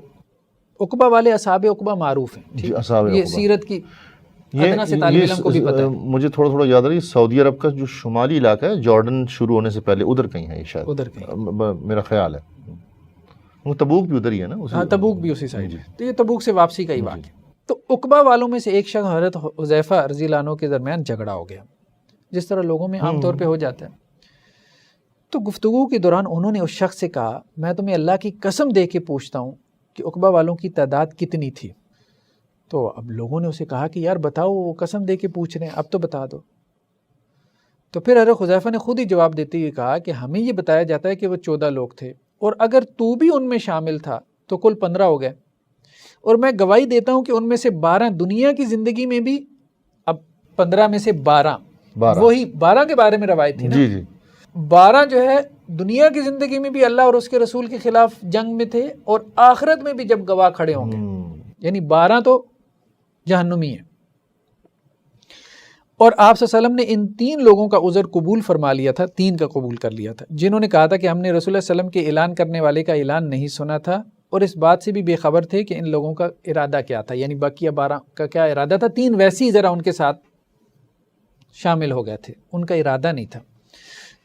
عقبہ والے اصحاب عقبہ معروف ہیں. جی، اصحاب یہ عقبہ. سیرت کی ادنا سے طالب علم کو بھی پتہ ہے. مجھے تھوڑا تھوڑا یاد رہی، سعودی عرب کا جو شمالی علاقہ ہے، جارڈن شروع ہونے سے پہلے ادھر کہیں ہے یہ شاید، ادھر کہیں میرا خیال ہے. وہ تبوک بھی ادھر ہی ہے نا؟ ہاں تبوک بھی اسی سائڈ ہے. تو یہ تبوک سے واپسی کا ہی واقعہ. تو عقبہ والوں میں سے ایک شخص حضرت حذیفہ رضی اللہ عنہ کے درمیان جھگڑا ہو گیا، جس طرح لوگوں میں عام طور پہ ہو جاتا ہے. تو گفتگو کے دوران انہوں نے اس شخص سے کہا، میں تمہیں اللہ کی قسم دے کے پوچھتا ہوں کہ عقبہ والوں کی تعداد کتنی تھی؟ تو اب لوگوں نے اسے کہا کہ یار بتاؤ، وہ قسم دے کے پوچھ رہے ہیں، اب تو بتا دو. تو پھر حضرت حذیفہ نے خود ہی جواب دیتے ہوئے کہا کہ ہمیں یہ بتایا جاتا ہے کہ وہ 14 لوگ تھے، اور اگر تو بھی ان میں شامل تھا تو کل 15 ہو گئے، اور میں گواہی دیتا ہوں کہ ان میں سے 12 دنیا کی زندگی میں بھی، اب 15 میں سے 12 وہی 12 کے بارے میں روایت تھی نا. جی جی، 12 جو ہے دنیا کی زندگی میں بھی اللہ اور اس کے رسول کے خلاف جنگ میں تھے، اور آخرت میں بھی جب گواہ کھڑے ہوں گے، یعنی 12 تو جہنمی ہیں. اور آپ صلی اللہ علیہ وسلم نے ان 3 لوگوں کا عذر قبول فرما لیا تھا، 3 کا قبول کر لیا تھا، جنہوں نے کہا تھا کہ ہم نے رسول اللہ صلی اللہ علیہ وسلم کے اعلان کرنے والے کا اعلان نہیں سنا تھا، اور اس بات سے بھی بے خبر تھے کہ ان لوگوں کا ارادہ کیا تھا. یعنی بقیہ 12 کا کیا ارادہ تھا؟ 3 ویسے ہی ذرا ان کے ساتھ شامل ہو گئے تھے، ان کا ارادہ نہیں تھا.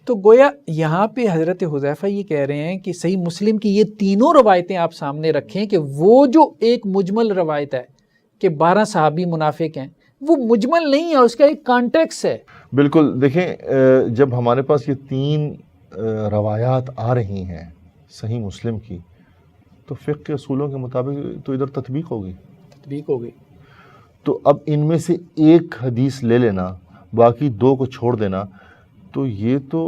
تو گویا یہاں پہ حضرت حذیفہ یہ کہہ رہے ہیں کہ صحیح مسلم کی یہ تینوں روایتیں آپ سامنے رکھیں کہ وہ جو ایک مجمل روایت ہے کہ 12 صحابی منافق ہیں، وہ مجمل نہیں ہے، اس کا ایک کانٹیکس ہے. بالکل. دیکھیں، جب ہمارے پاس یہ 3 روایات آ رہی ہیں صحیح مسلم کی، تو فقہ کے اصولوں کے مطابق تو ادھر تطبیق ہوگی. تو اب ان میں سے ایک حدیث لے لینا، باقی 2 کو چھوڑ دینا، تو یہ تو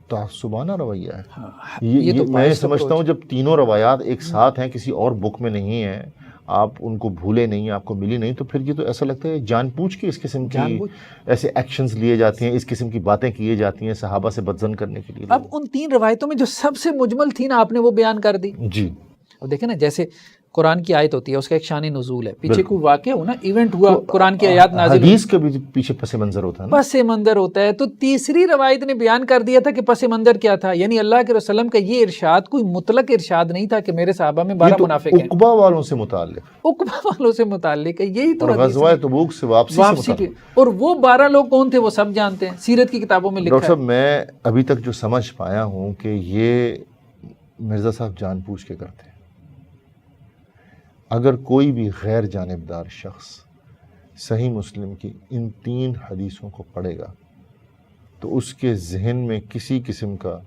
تعصبانہ رویہ ہے. یہ میں سمجھتا ہوں جب تینوں روایات ایک ساتھ ہیں، کسی اور بک میں نہیں ہیں، آپ ان کو بھولے نہیں، آپ کو ملی نہیں، تو پھر یہ تو ایسا لگتا ہے جان بوجھ کے اس قسم کی ایسے ایکشنز لیے جاتے ہیں، اس قسم کی باتیں کیے جاتی ہیں صحابہ سے بدظن کرنے کے لیے. اب ان 3 روایتوں میں جو سب سے مجمل تھی نا، آپ نے وہ بیان کر دی. جی، اور دیکھیں نا، جیسے قرآن کی آیت ہوتی ہے، اس کا ایک شان نزول ہے، پیچھے کوئی واقعہ ہو نا، ایونٹ ہوا، قرآن کی آیات نازل ہوئی، حدیث کا بھی پیچھے پس منظر ہوتا ہے نا، پس منظر ہوتا ہے. تو تیسری روایت نے بیان کر دیا تھا کہ پس منظر کیا تھا. یعنی اللہ کے رسول کا یہ ارشاد کوئی مطلق ارشاد نہیں تھا کہ میرے صحابہ میں 12 منافق ہیں. عقبہ والوں سے متعلق، عقبہ والوں سے متعلق ہے، یہی تو غزوہ تبوک سے واپسی کے. اور وہ 12 لوگ کون تھے وہ سب جانتے ہیں، سیرت کی کتابوں میں لکھا ہے. ڈاکٹر صاحب، میں ابھی تک جو سمجھ پایا ہوں کہ یہ مرزا صاحب جان بوجھ کے کرتے ہیں. اگر کوئی بھی غیر جانبدار شخص صحیح مسلم کی ان 3 حدیثوں کو پڑھے گا تو اس کے ذہن میں کسی قسم کا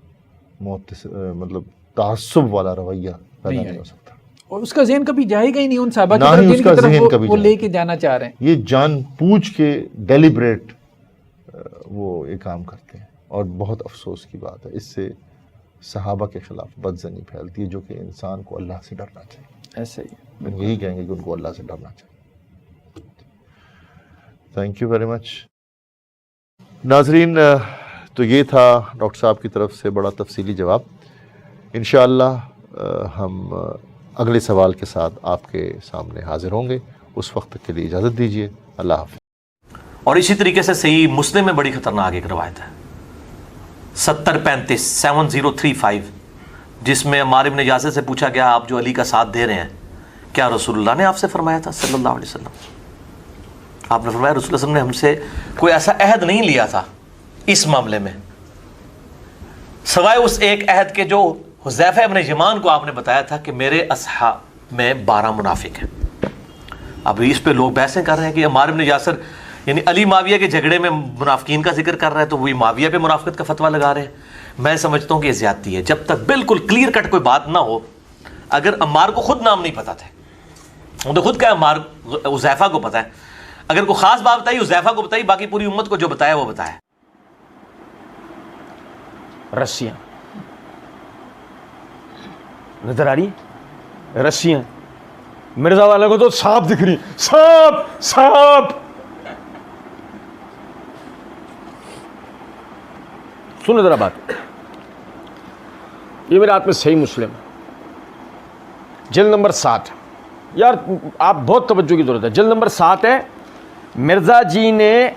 مطلب تعصب والا رویہ پیدا نہیں ہو سکتا، اور اس کا ذہن کبھی جائے گا ہی نہیں ان صحابہ نہ ہی اس کا ذہن کبھی وہ لے کے جانا چاہ رہے ہیں. یہ جان بوجھ کے ڈیلیبریٹ وہ یہ کام کرتے ہیں، اور بہت افسوس کی بات ہے، اس سے صحابہ کے خلاف بدظنی پھیلتی ہے، جو کہ انسان کو اللہ سے ڈرنا چاہیے. ایسے ہی یہی کہیں گے کہ ان کو اللہ سے ڈرنا چاہیے. Thank you very much. ناظرین، تو یہ تھا ڈاکٹر صاحب کی طرف سے بڑا تفصیلی جواب. انشاءاللہ ہم اگلے سوال کے ساتھ آپ کے سامنے حاضر ہوں گے. اس وقت کے لیے اجازت دیجیے. اللہ حافظ. اور اسی طریقے سے صحیح مسلم میں بڑی خطرناک ایک روایت ہے 7035 جس میں عمار بن یاسر سے پوچھا گیا آپ جو علی کا ساتھ دے رہے ہیں کیا رسول اللہ نے آپ سے فرمایا تھا صلی اللہ علیہ وسلم؟ آپ نے فرمایا رسول اللہ صلی اللہ علیہ وسلم نے ہم سے کوئی ایسا عہد نہیں لیا تھا اس معاملے میں سوائے اس ایک عہد کے جو حذیفہ ابن یمان کو آپ نے بتایا تھا کہ میرے اصحاب میں 12 منافق ہیں۔ اب اس پہ لوگ بحثیں کر رہے ہیں کہ عمار بن یاسر یعنی علی معاویہ کے جھگڑے میں منافقین کا ذکر کر رہا ہے تو وہی معاویہ پہ منافقت کا فتویٰ لگا رہے ہیں۔ میں سمجھتا ہوں کہ یہ زیادتی ہے، جب تک بالکل کلیئر کٹ کوئی بات نہ ہو۔ اگر عمار کو خود نام نہیں پتا تھا، وہ تو خود کہا عمار حذیفہ کو پتا ہے، اگر کوئی خاص بات بتائی حذیفہ کو بتائی، باقی پوری امت کو جو بتایا وہ بتایا۔ رسیاں نظر آ رہی ہیں؟ رسیاں مرزا والے کو تو سانپ دکھ رہی، سانپ سانپ۔ سنو ذرا بات، یہ میرے ہاتھ میں صحیح مسلم جلد نمبر 7، یار آپ بہت توجہ کی ضرورت ہے۔ جلد نمبر 7 ہے، مرزا جی نے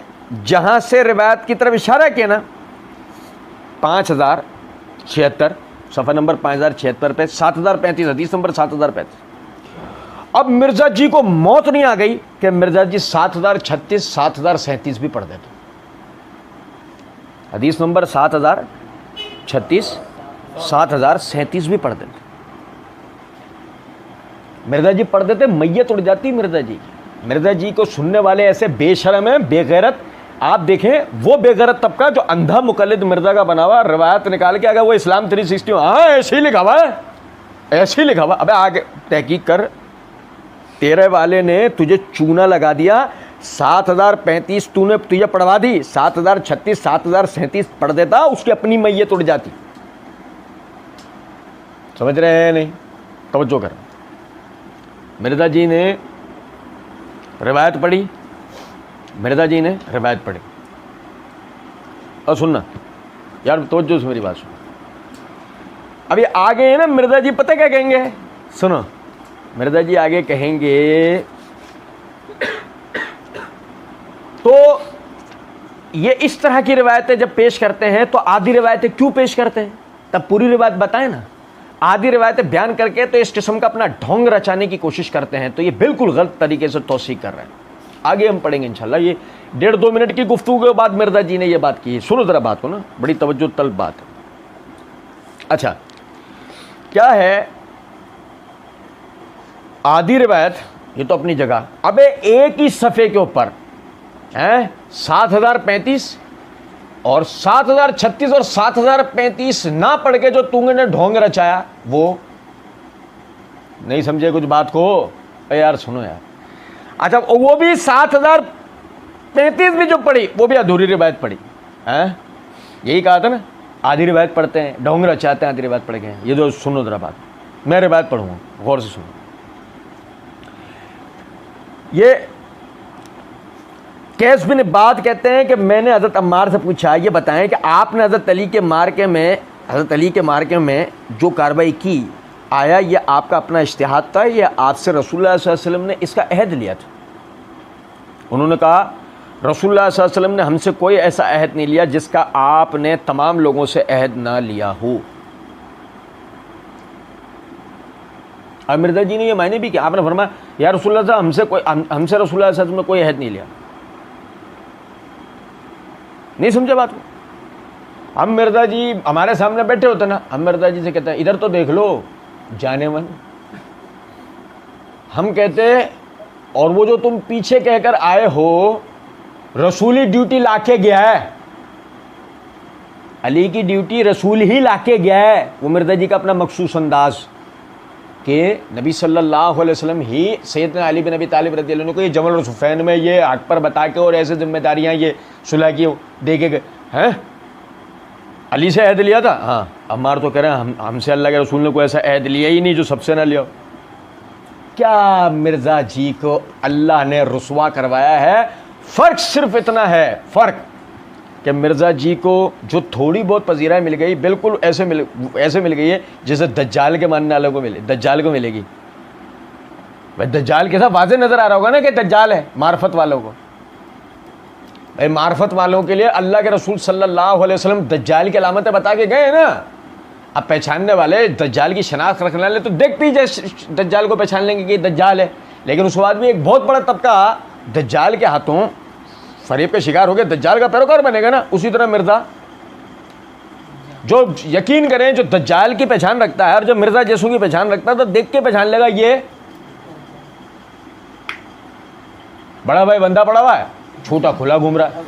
جہاں سے روایت کی طرف اشارہ کیا نا 5076 صفحہ نمبر 5076 پہ 7035 حدیث نمبر 7035۔ اب مرزا جی کو موت نہیں آ گئی کہ مرزا جی 7036 7037 بھی پڑھ دیتے، حدیث نمبر 7036 7037 بھی پڑھ دیتے۔ مرزا جی پڑھ دیتے، میت اڑ جاتی مرزا جی کی۔ مرزا جی کو سننے والے ایسے بے شرم ہیں، بے غیرت۔ آپ دیکھیں وہ بے غیرت طبقہ جو اندھا مقلد مرزا کا بنا ہوا، روایت نکال کے اگر وہ اسلام 360 ہاں ایسے ہی لکھا ہوا ہے، ایسے ہی لکھا ہوا۔ ابے آگے تحقیق کر، تیرے والے نے تجھے چونا لگا دیا 7035 تو نے تجھے پڑھوا دی، 7036 7037 پڑھ دیتا، اس کی اپنی میت اڑ جاتی۔ سمجھ رہے ہیں نہیں؟ توجہ کر، مرزا جی نے روایت پڑھی، مرزا جی نے روایت پڑھی۔ اور سننا یار توجہ سے میری بات سن، اب یہ آگے ہے نا مرزا جی پتہ کیا کہیں گے، سنو مرزا جی آگے کہیں گے تو یہ اس طرح کی روایتیں جب پیش کرتے ہیں تو آدھی روایتیں کیوں پیش کرتے ہیں؟ تب پوری روایت بتائیں نا۔ آدھی روایتیں بیان کر کے تو اس قسم کا اپنا ڈھونگ رچانے کی کوشش کرتے ہیں، تو یہ بالکل غلط طریقے سے توثیق کر رہے ہیں۔ آگے ہم پڑھیں گے انشاءاللہ، یہ 1.5-2 منٹ کی گفتگو کے بعد مرزا جی نے یہ بات کی ہے۔ سنو ذرا بات کو نا، بڑی توجہ طلب بات ہے۔ اچھا کیا ہے آدھی روایت؟ یہ تو اپنی جگہ، ابے ایک ہی صفحے کے اوپر 7035 اور 7036 اور 7035 نہ پڑھ کے جو تم نے ڈھونگ رچایا، وہ نہیں سمجھے کچھ بات کو؟ اے یار سنو یار، اچھا وہ بھی 7035 بھی جو پڑھی وہ بھی ادھوری روایت پڑھی، یہی کہا تھا نا، آدھی روایت پڑھتے ہیں، ڈھونگ رچاتے ہیں، آدھی روایت پڑھ گئے۔ یہ تو سنو ذرا بات، میں روایت پڑھوں گا، غور سے سنو۔ یہ کیس بن عباد کہتے ہیں کہ میں نے حضرت عمار سے پوچھا، یہ بتائیں کہ آپ نے حضرت علی کے مارکے میں جو کارروائی کی، آیا یہ آپ کا اپنا اجتہاد تھا یا آپ سے رسول اللہ صلی اللہ علیہ وسلم نے اس کا عہد لیا تھا؟ انہوں نے کہا رسول اللہ صلی اللہ علیہ وسلم نے ہم سے کوئی ایسا عہد نہیں لیا جس کا آپ نے تمام لوگوں سے عہد نہ لیا ہو۔ اور مرزا جی نے یہ معنی بھی کیا، آپ نے فرمایا یا رسول اللہ صاحب ہم سے رسول اللہ صلی اللہ علیہ وسلم نے کوئی عہد نہیں لیا۔ نہیں سمجھے بات کو؟ ہم مرزا جی ہمارے سامنے بیٹھے ہوتے نا، ہم مرزا جی سے کہتے ہیں ادھر تو دیکھ لو جانے من، ہم کہتے اور وہ جو تم پیچھے کہہ کر آئے ہو رسولی ڈیوٹی لا کے گیا ہے، علی کی ڈیوٹی رسول ہی لا کے گیا ہے۔ وہ مرزا جی کا اپنا مخصوص انداز کہ نبی صلی اللہ علیہ وسلم ہی سیدنا علی بن ابی طالب رضی اللہ عنہ کو یہ جمل اور صفین میں یہ حق پر بتا کے اور ایسے ذمہ داریاں یہ صلح کی دے کے گئے ہیں۔ علی سے عہد لیا تھا؟ ہاں۔ عمار تو کہہ رہے ہیں ہم سے اللہ کے رسول نے کوئی ایسا عہد لیا ہی نہیں جو سب سے نہ لیا۔ کیا مرزا جی کو اللہ نے رسوا کروایا ہے؟ فرق صرف اتنا ہے، فرق کہ مرزا جی کو جو تھوڑی بہت پذیرائی مل گئی بالکل ایسے مل گئی ہے جیسے دجال کے ماننے والوں کو ملے، دجال کو ملے گی۔ بھائی دجال کے ساتھ واضح نظر آ رہا ہوگا نا کہ دجال ہے معرفت والوں کو۔ اے معرفت والوں کے لیے اللہ کے رسول صلی اللہ علیہ وسلم دجال کی علامتیں بتا کے گئے ہیں نا. اب پہچاننے والے دجال کی شناخت رکھنے والے تو دیکھتے ہی دجال کو پہچان لیں گے کہ یہ دجال ہے. لیکن اس کے بعد بھی ایک بہت بڑا طبقہ دجال کے ہاتھوں فریب کا شکار ہو گیا, دجال کا پیروکار بنے گا نا. اسی طرح مرزا, جو یقین کریں جو دجال کی پہچان رکھتا ہے اور جو مرزا جیسو کی پہچان رکھتا ہے تو دیکھ کے پہچان لے گا یہ بڑا بھائی بندھا پڑا ہوا ہے, چھوٹا کھلا گھوم رہا ہے.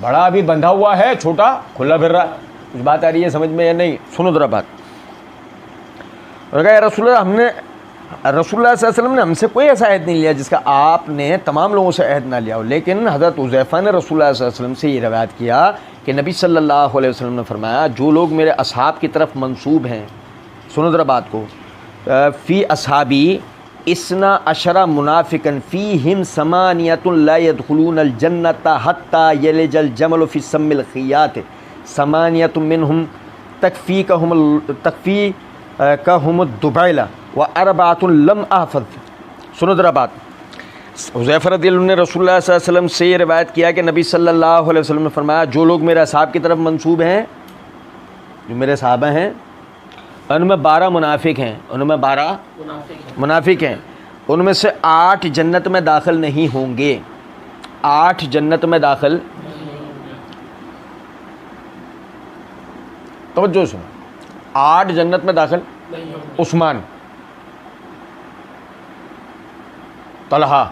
بڑا ابھی بندھا ہوا ہے, چھوٹا کھلا پھر رہا ہے. کچھ بات آ رہی ہے سمجھ میں یا نہیں؟ سنو ذرا بات. اور کہا رسول اللہ, ہم نے رسول اللہ صلی اللہ علیہ وسلم نے ہم سے کوئی ایسا عہد نہیں لیا جس کا آپ نے تمام لوگوں سے عہد نہ لیا ہو. لیکن حضرت حذیفہ نے رسول اللہ صلی اللہ علیہ وسلم سے یہ روایت کیا کہ نبی صلی اللہ علیہ وسلم نے فرمایا جو لوگ میرے اصحاب کی طرف منسوب ہیں, سنو ذرا بات کو, فی اصحابی اسنا عشرہ منافقا فیہم ثمانیۃ لا يدخلون الجنۃ حتی یلج الجمل فی سم الخیاط ثمانیۃ منہم تکفیکہم الدبیلہ واربعۃ لم احفظ. سنو ذرا بات. حذیفہ رضی اللہ عنہ نے رسول اللہ صلی اللہ علیہ وسلم سے یہ روایت کیا کہ نبی صلی اللہ علیہ وسلم نے فرمایا جو لوگ میرے اصحاب کی طرف منسوب ہیں, جو میرے صحابہ ہیں, ان میں 12 منافق ہیں, ان میں 12 منافق ہیں, ان میں سے 8 جنت میں داخل نہیں ہوں گے. 8 جنت میں داخل, توجہ سنو, 8 جنت میں داخل. عثمان, طلحہ,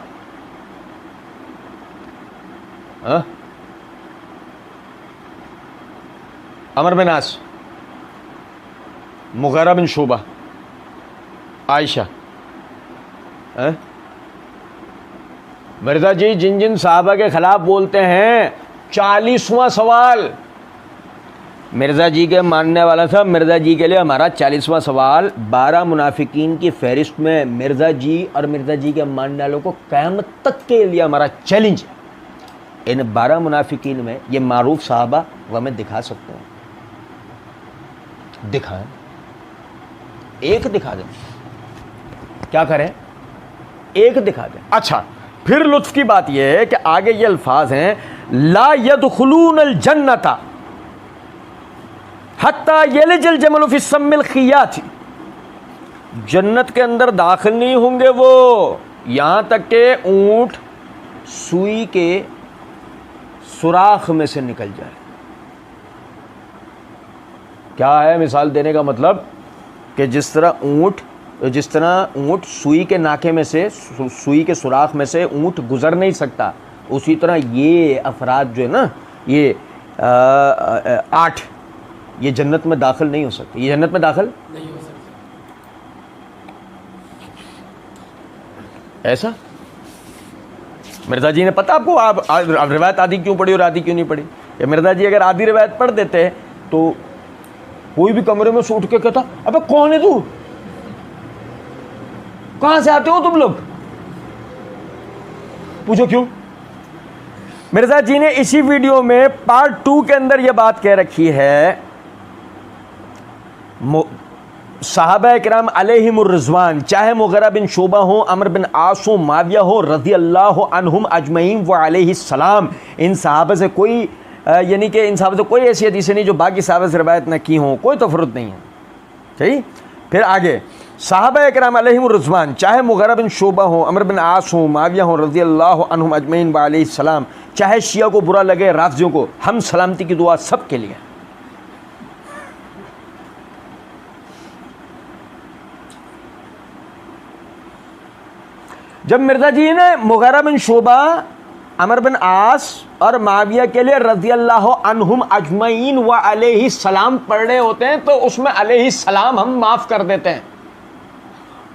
عمر بن عاص, مغیرہ بن شعبہ, عائشہ. مرزا جی جن جن صحابہ کے خلاف بولتے ہیں 40واں سوال مرزا جی کے ماننے والا تھا. مرزا جی کے لیے ہمارا 40واں سوال 12 منافقین کی فہرست میں مرزا جی اور مرزا جی کے ماننے والوں کو قیامت تک کے لیے ہمارا چیلنج ہے. ان 12 منافقین میں یہ معروف صحابہ وہ ہمیں دکھا سکتے ہیں, دکھائیں, ایک دکھا دیں. کیا کریں؟ ایک دکھا دیں. اچھا, پھر لطف کی بات یہ ہے کہ آگے یہ الفاظ ہیں لا يدخلون الجنۃ حتی یلج الجمل فی سم الخیاط. جنت کے اندر داخل نہیں ہوں گے وہ یہاں تک کہ اونٹ سوئی کے سوراخ میں سے نکل جائے. کیا ہے مثال دینے کا مطلب کہ جس طرح اونٹ سوئی کے ناکے میں سے, سوئی کے سوراخ میں سے اونٹ گزر نہیں سکتا, اسی طرح یہ افراد جو ہے نا, یہ 8 یہ جنت میں داخل نہیں ہو سکتے. یہ جنت میں داخل نہیں ہو سکتے. ایسا مرزا جی نے پتا آپ کو, آپ روایت آدھی کیوں پڑھی اور آدھی کیوں نہیں پڑھی؟ یا مرزا جی اگر آدھی روایت پڑھ دیتے تو کوئی بھی کمرے میں سے اٹھ کے کہتا ابے کون ہے تو, کہاں سے آتے ہو تم لوگ, پوچھو کیوں. مرزا جی نے اسی ویڈیو میں پارٹ 2 کے اندر یہ بات کہہ رکھی ہے صحابہ کرام علیہم الرضوان, چاہے مغیرہ بن شعبہ ہو, عمر بن عاص ہو, معاویہ ہو, رضی اللہ عنہم اجمعین و علیہ السلام, ان صحابہ سے کوئی یعنی کہ ان صحابہ سے کوئی ایسی حدیثیں نہیں جو باقی صحابہ سے روایت نہ کی ہوں, کوئی تفرد نہیں ہے. صحیح. پھر آگے صحابہ کرام علیہم الرضوان, چاہے مغیرہ بن شعبہ ہو, عمر بن عاص ہو, معاویہ ہو, رضی اللہ عنہم اجمعین و علیہ السلام, چاہے شیعہ کو برا لگے, رافضیوں کو, ہم سلامتی کی دعا سب کے لیے. جب مرزا جی نے مغیرہ بن شعبہ, عمر بن عاص اور معاویہ کے لیے رضی اللہ عنہم اجمعین و علیہ السلام پڑھ رہے ہوتے ہیں تو اس میں علیہ السلام ہم معاف کر دیتے ہیں,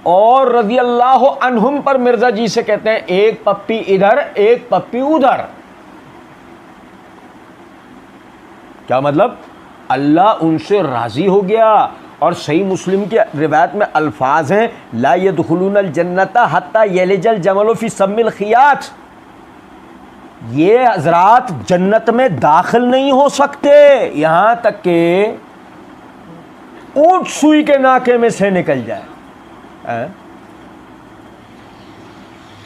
اور رضی اللہ عنہم پر مرزا جی سے کہتے ہیں ایک پپی ادھر ایک پپی ادھر. کیا مطلب؟ اللہ ان سے راضی ہو گیا. اور صحیح مسلم کی روایت میں الفاظ ہیں لا يدخلون الجنۃ حتی یلج الجمل فی سم الخیاط. یہ حضرات جنت میں داخل نہیں ہو سکتے یہاں تک کہ اونٹ سوئی کے ناکے میں سے نکل جائے.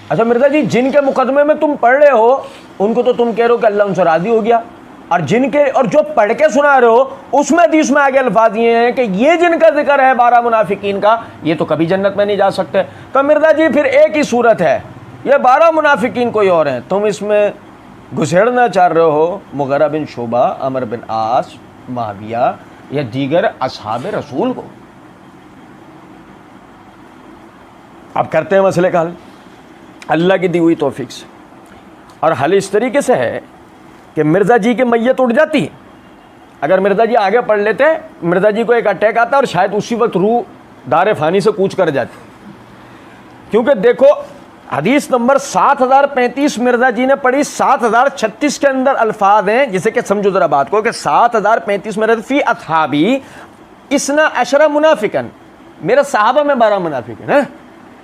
اچھا مرزا جی جن کے مقدمے میں تم پڑھ رہے ہو ان کو تو تم کہہ رہے ہو کہ اللہ ان سے راضی ہو گیا، اور جن کے اور جو پڑھ کے سنا رہے ہو اس میں حدیث میں آگے الفاظ یہ ہیں کہ یہ جن کا ذکر ہے 12 منافقین کا، یہ تو کبھی جنت میں نہیں جا سکتے۔ تو مرزا جی پھر ایک ہی صورت ہے، یہ 12 منافقین کوئی اور ہیں، تم اس میں گھسیڑنا چاہ رہے ہو مغیرہ بن شعبہ، عمر بن عاص، معاویہ یا دیگر اصحاب رسول کو۔ اب کرتے ہیں مسئلے کا حل اللہ کی دی ہوئی توفیق سے، اور حل اس طریقے سے ہے کہ مرزا جی کی میت اٹھ جاتی ہے، اگر مرزا جی آگے پڑھ لیتے مرزا جی کو ایک اٹیک آتا اور شاید اسی وقت روح دار فانی سے کوچ کر جاتی، کیونکہ دیکھو حدیث نمبر 7035 مرزا جی نے پڑھی، 7036 کے اندر الفاظ ہیں، جسے کہ سمجھو ذرا بات کو، کہ 7035 میں فی اصحابی اسنا عشرہ منافقن، میرے صحابہ میں 12 منافق ہیں۔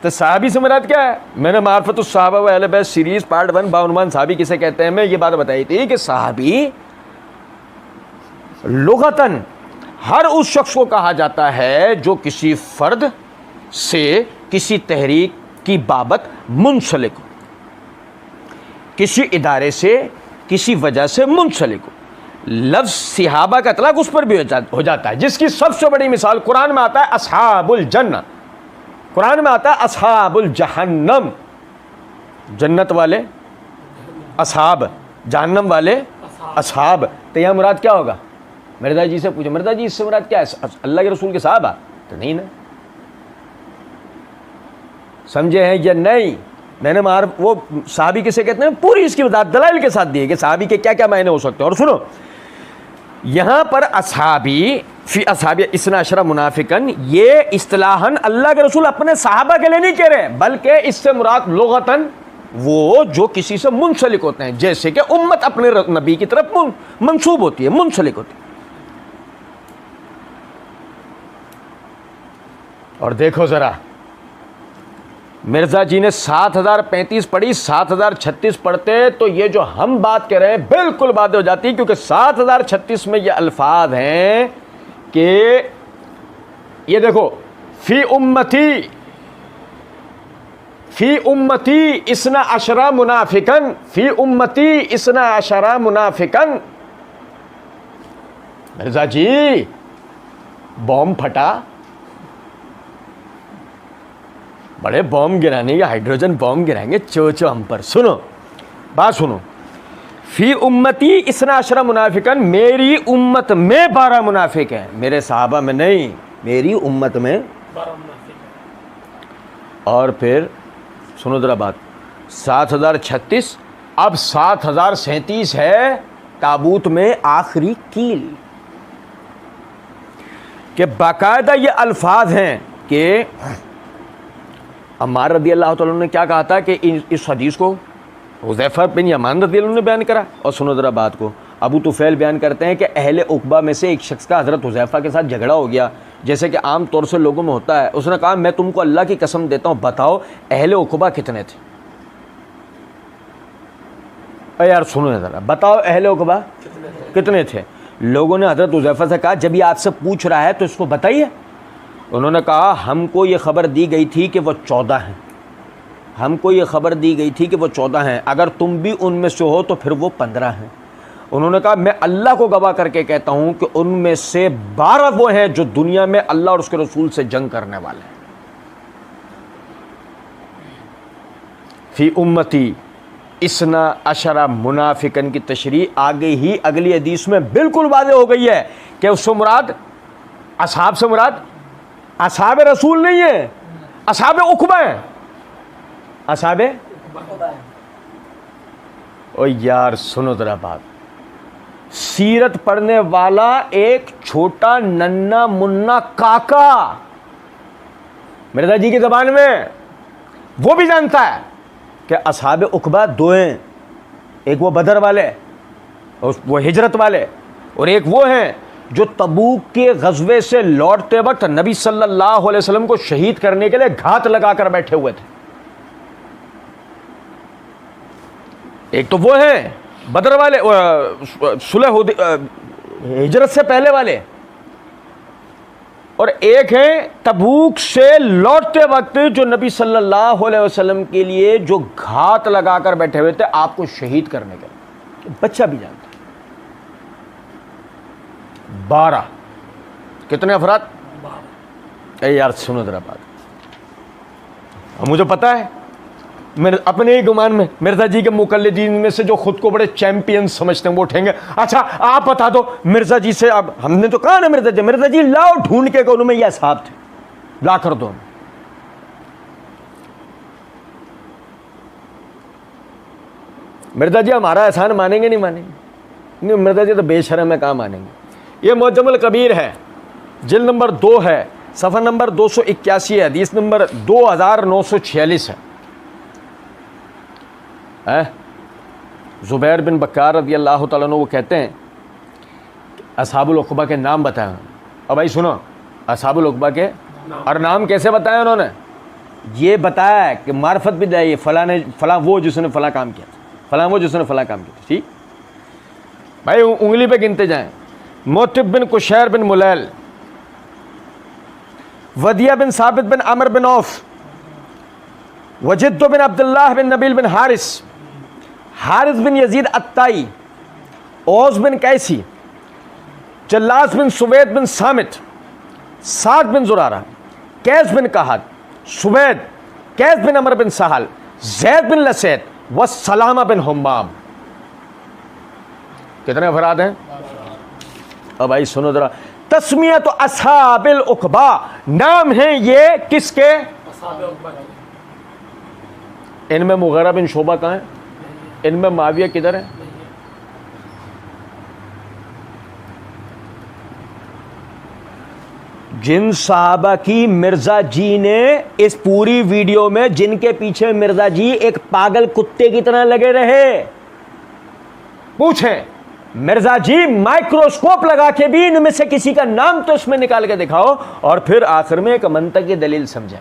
تو صحابی سے مراد کیا ہے؟ میں نے معرفت الصحابہ و اہل بیت سیریز پارٹ 1 بعنوان صحابی کسے کہتے ہیں میں یہ بات بتائی تھی کہ صحابی لغتاً ہر اس شخص کو کہا جاتا ہے جو کسی فرد سے کسی تحریک کی بابت منسلک ہو، کسی ادارے سے کسی وجہ سے منسلک ہو۔ لفظ صحابہ کا اطلاق اس پر بھی ہو جاتا ہے، جس کی سب سے بڑی مثال قرآن میں آتا ہے اصحاب الجنہ، قرآن میں آتا ہے اصحاب الجہنم، جنت والے اصحاب، جہنم والے اصحاب۔ تو یہاں مراد کیا ہوگا؟ مرزا جی سے پوچھو مرزا جی اس سے مراد کیا ہے؟ اللہ کے رسول کے صحابہ؟ تو نہیں نا، سمجھے ہیں یا نہیں؟ میں نے وہ صحابی کسے کہتے ہیں پوری اس کی وضاحت دلائل کے ساتھ دی ہے کہ صحابی کے کیا کیا معنی ہو سکتے ہیں۔ اور سنو یہاں پر اصحابی فی اصحابی اسنا عشرہ منافقن، یہ اصطلاحاً اللہ کے رسول اپنے صحابہ کے لیے نہیں کہہ رہے، بلکہ اس سے مراد لغتاً وہ جو کسی سے منسلک ہوتے ہیں، جیسے کہ امت اپنے نبی کی طرف منسوب ہوتی ہے، منسلک ہوتی ہے۔ اور دیکھو ذرا مرزا جی نے 7035 پڑھی، 7036 پڑھتے تو یہ جو ہم بات کر رہے ہیں بالکل بات ہو جاتی، کیونکہ 7036 میں یہ الفاظ ہیں کہ یہ دیکھو فی امتی اسنا عشرہ منافقن، فی امتی اسنا عشرہ منافقن۔ مرزا جی بوم پھٹا، بڑے بوم گرانے یا ہائیڈروجن بوم گرائیں گے چوچو ہم پر۔ سنو بات سنو، فی امتی اسنا عشرہ منافقن، میری امت میں 12 منافق ہیں، میرے صحابہ میں نہیں، میری امت میں 12 منافق ہیں۔ اور پھر سنو ذرا بات، 7036 اب 7037 ہے تابوت میں آخری کیل، کہ باقاعدہ یہ الفاظ ہیں کہ عمار رضی اللہ تعالیٰ نے کیا کہا تھا کہ اس حدیث کو حذیفہ بن یمان رضی اللہ عنہ نے بیان کرا۔ اور سنو ذرا بات کو، ابو طفیل بیان کرتے ہیں کہ اہل عقبہ میں سے ایک شخص کا حضرت حذیفہ کے ساتھ جھگڑا ہو گیا، جیسے کہ عام طور سے لوگوں میں ہوتا ہے۔ اس نے کہا میں تم کو اللہ کی قسم دیتا ہوں، بتاؤ اہل عقبہ کتنے تھے؟ اے یار سنو ذرا، بتاؤ اہل عقبہ کتنے تھے؟ لوگوں نے حضرت حذیفہ سے کہا جب یہ آپ سے پوچھ رہا ہے تو اس کو بتائیے۔ انہوں نے کہا ہم کو یہ خبر دی گئی تھی کہ وہ 14 ہیں، ہم کو یہ خبر دی گئی تھی کہ وہ 14 ہیں، اگر تم بھی ان میں سے ہو تو پھر وہ 15 ہیں۔ انہوں نے کہا میں اللہ کو گواہ کر کے کہتا ہوں کہ ان میں سے 12 وہ ہیں جو دنیا میں اللہ اور اس کے رسول سے جنگ کرنے والے ہیں۔ فی امتی اسنا عشرہ منافقن کی تشریح آگے ہی اگلی حدیث میں بالکل واضح ہو گئی ہے کہ اس سے مراد اصحاب سے مراد اصحاب رسول نہیں ہے، اصحاب عقبہ ہیں، اصحاب او یار سنو ذرا بات، سیرت پڑھنے والا ایک چھوٹا ننا منا کاکا مرزا جی کی زبان میں وہ بھی جانتا ہے کہ اصحاب عقبہ 2 ہیں، ایک وہ بدر والے وہ ہجرت والے، اور ایک وہ ہیں جو تبوک کے غزوے سے لوٹتے وقت نبی صلی اللہ علیہ وسلم کو شہید کرنے کے لیے گھات لگا کر بیٹھے ہوئے تھے۔ ایک تو وہ ہیں بدر والے، صلح ہجرت سے پہلے والے، اور ایک ہے تبوک سے لوٹتے وقت جو نبی صلی اللہ علیہ وسلم کے لیے جو گھات لگا کر بیٹھے ہوئے تھے آپ کو شہید کرنے کے لیے، بچہ بھی جانتا ہے۔ 12 کتنے افراد؟ اے یار سنو ذرا بات، مجھے پتا ہے میرے اپنے ہی گمان میں مرزا جی کے مقلدین میں سے جو خود کو بڑے چیمپئن سمجھتے ہیں وہ اٹھیں گے، اچھا آپ بتا دو مرزا جی سے، اب ہم نے تو کہا نا مرزا جی لاؤ ڈھونڈ کے کہ انہوں میں یہ اصحاب تھے، لا کر دو۔ مرزا جی ہمارا احسان مانیں گے نہیں مانیں گے؟ نہیں، مرزا جی تو بے شرم ہے، کہاں مانیں گے؟ یہ معجم الکبیر ہے، جلد نمبر 2 ہے، صفحہ نمبر 281 ہے، حدیث نمبر 2946 ہے۔ زبیر بن بکار رضی اللہ تعالیٰ عنہ وہ کہتے ہیں اصحاب العقبہ کے نام بتائے۔ اب بھائی سنو، اصحاب العقبہ کے اور نام کیسے بتایا انہوں نے؟ یہ بتایا کہ معرفت بھی دائی فلاں نے فلاں وہ جس نے فلاں کام کیا تھا، فلاں وہ جس نے فلاں کام کیا تھا، ٹھیک بھائی انگلی پہ گنتے جائیں۔ موتب بن کشیر بن ملیل، ودیہ بن ثابت بن عمر بن عوف، وجد بن عبداللہ بن نبیل بن حارث بن یزید الطائی، اوس بن قیسی، جلاس بن سوید بن صامت، سعد بن زرارہ، قیس بن قحط، سوید، قیس بن عمر بن سہل، زید بن لسید وسلامہ بن حمام۔ کتنے افراد ہیں؟ اب بھائی سنو ذرا، تسمیت اصحاب العقبہ، نام ہیں یہ کس کے؟ ان میں مغیرہ بن شعبہ کہاں ہے؟ ان میں معاویہ کدھر ہے؟ جن صحابہ کی مرزا جی نے اس پوری ویڈیو میں، جن کے پیچھے مرزا جی ایک پاگل کتے کی طرح لگے رہے، پوچھیں مرزا جی مائکروسکوپ لگا کے بھی ان میں سے کسی کا نام تو اس میں نکال کے دکھاؤ، اور پھر آخر میں ایک منطقی دلیل سمجھیں۔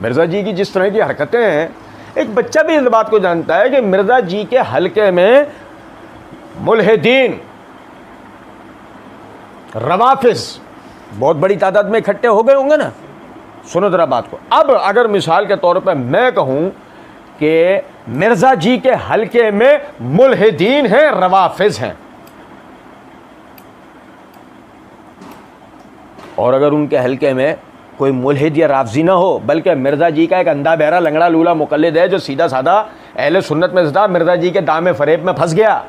مرزا جی کی جس طرح کی حرکتیں ہیں، ایک بچہ بھی اس بات کو جانتا ہے کہ مرزا جی کے حلقے میں ملحدین، روافظ بہت بڑی تعداد میں اکٹھے ہو گئے ہوں گے نا۔ سنو ذرا بات کو، اب اگر مثال کے طور پہ میں کہوں کہ مرزا جی کے حلقے میں ملحدین ہیں، روافظ ہیں، اور اگر ان کے حلقے میں کوئی ملحد یا رافضی نہ ہو، بلکہ مرزا جی کا ایک اندھا بہرا لنگڑا لولا مقلد ہے جو سیدھا سادہ اہل سنت میں تھا، مرزا جی کے دام فریب میں پھنس گیا،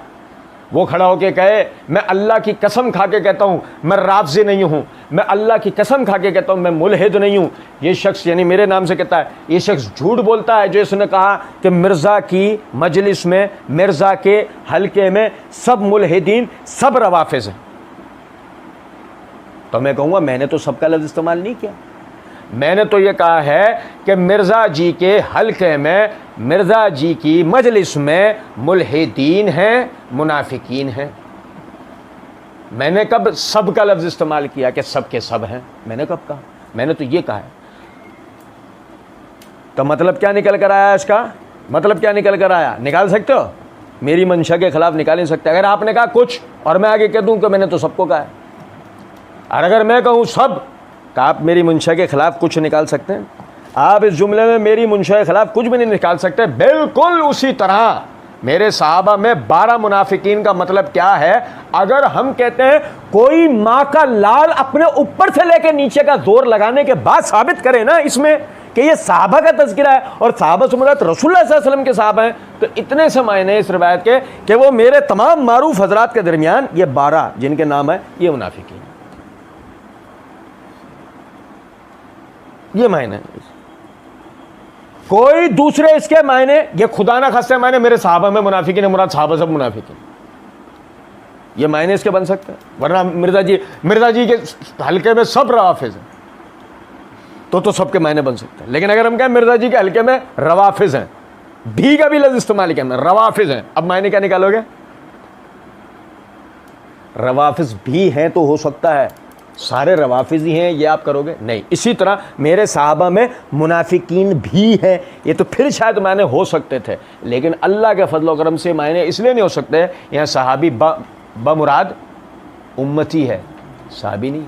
وہ کھڑا ہو کے کہے میں اللہ کی قسم کھا کے کہتا ہوں میں رافضی نہیں ہوں، میں اللہ کی قسم کھا کے کہتا ہوں میں ملحد نہیں ہوں، یہ شخص یعنی میرے نام سے کہتا ہے، یہ شخص جھوٹ بولتا ہے جو اس نے کہا کہ مرزا کی مجلس میں، مرزا کے حلقے میں سب ملحدین، سب روافظ ہیں۔ تو میں کہوں گا میں نے تو سب کا لفظ استعمال نہیں کیا، میں نے تو یہ کہا ہے کہ مرزا جی کے حلقے میں، مرزا جی کی مجلس میں ملحدین ہیں، منافقین ہیں۔ میں نے کب سب کا لفظ استعمال کیا کہ سب کے سب ہیں؟ میں نے کب کہا؟ میں نے تو یہ کہا ہے۔ تو مطلب کیا نکل کر آیا اس کا؟ مطلب کیا نکل کر آیا؟ نکال سکتے ہو؟ میری منشا کے خلاف نکال نہیں سکتے۔ اگر آپ نے کہا کچھ اور میں آگے کہہ دوں کہ میں نے تو سب کو کہا ہے، اور اگر میں کہوں سب، کہ آپ میری منشا کے خلاف کچھ نکال سکتے ہیں؟ آپ اس جملے میں میری منشا کے خلاف کچھ بھی نہیں نکال سکتے۔ بالکل اسی طرح میرے صحابہ میں 12 منافقین کا مطلب کیا ہے؟ اگر ہم کہتے ہیں کوئی ماں کا لال اپنے اوپر سے لے کے نیچے کا زور لگانے کے بعد ثابت کرے نا اس میں کہ یہ صحابہ کا تذکرہ ہے اور صحابہ سے مراد رسول اللہ صلی اللہ علیہ وسلم کے صحابہ ہیں، تو اتنے سے معنی اس روایت کے کہ وہ میرے تمام معروف حضرات کے درمیان یہ 12 جن کے نام ہیں یہ منافقین ہیں، یہ معنی ہے۔ کوئی دوسرے اس کے معنی یہ خدا نہ خاصے معنی میرے صحابہ میں منافقین مراد صحابہ سب منافقین، یہ معنی اس کے بن سکتے ہیں؟ ورنہ مرزا جی کے حلقے میں سب روافظ ہیں تو سب کے معنی بن سکتے ہیں۔ لیکن اگر ہم کہیں مرزا جی کے حلقے میں روافظ ہیں، بھی کا بھی لفظ استعمال کیا، روافظ ہیں، اب معنی کیا نکالو گے؟ روافظ بھی ہیں تو ہو سکتا ہے سارے روافظ ہی ہیں یہ آپ کرو گے؟ نہیں۔ اسی طرح میرے صحابہ میں منافقین بھی ہیں، یہ تو پھر شاید معنی ہو سکتے تھے، لیکن اللہ کے فضل و کرم سے معنی اس لیے نہیں ہو سکتے، یہاں صحابی بمراد امتی ہے، صحابی نہیں۔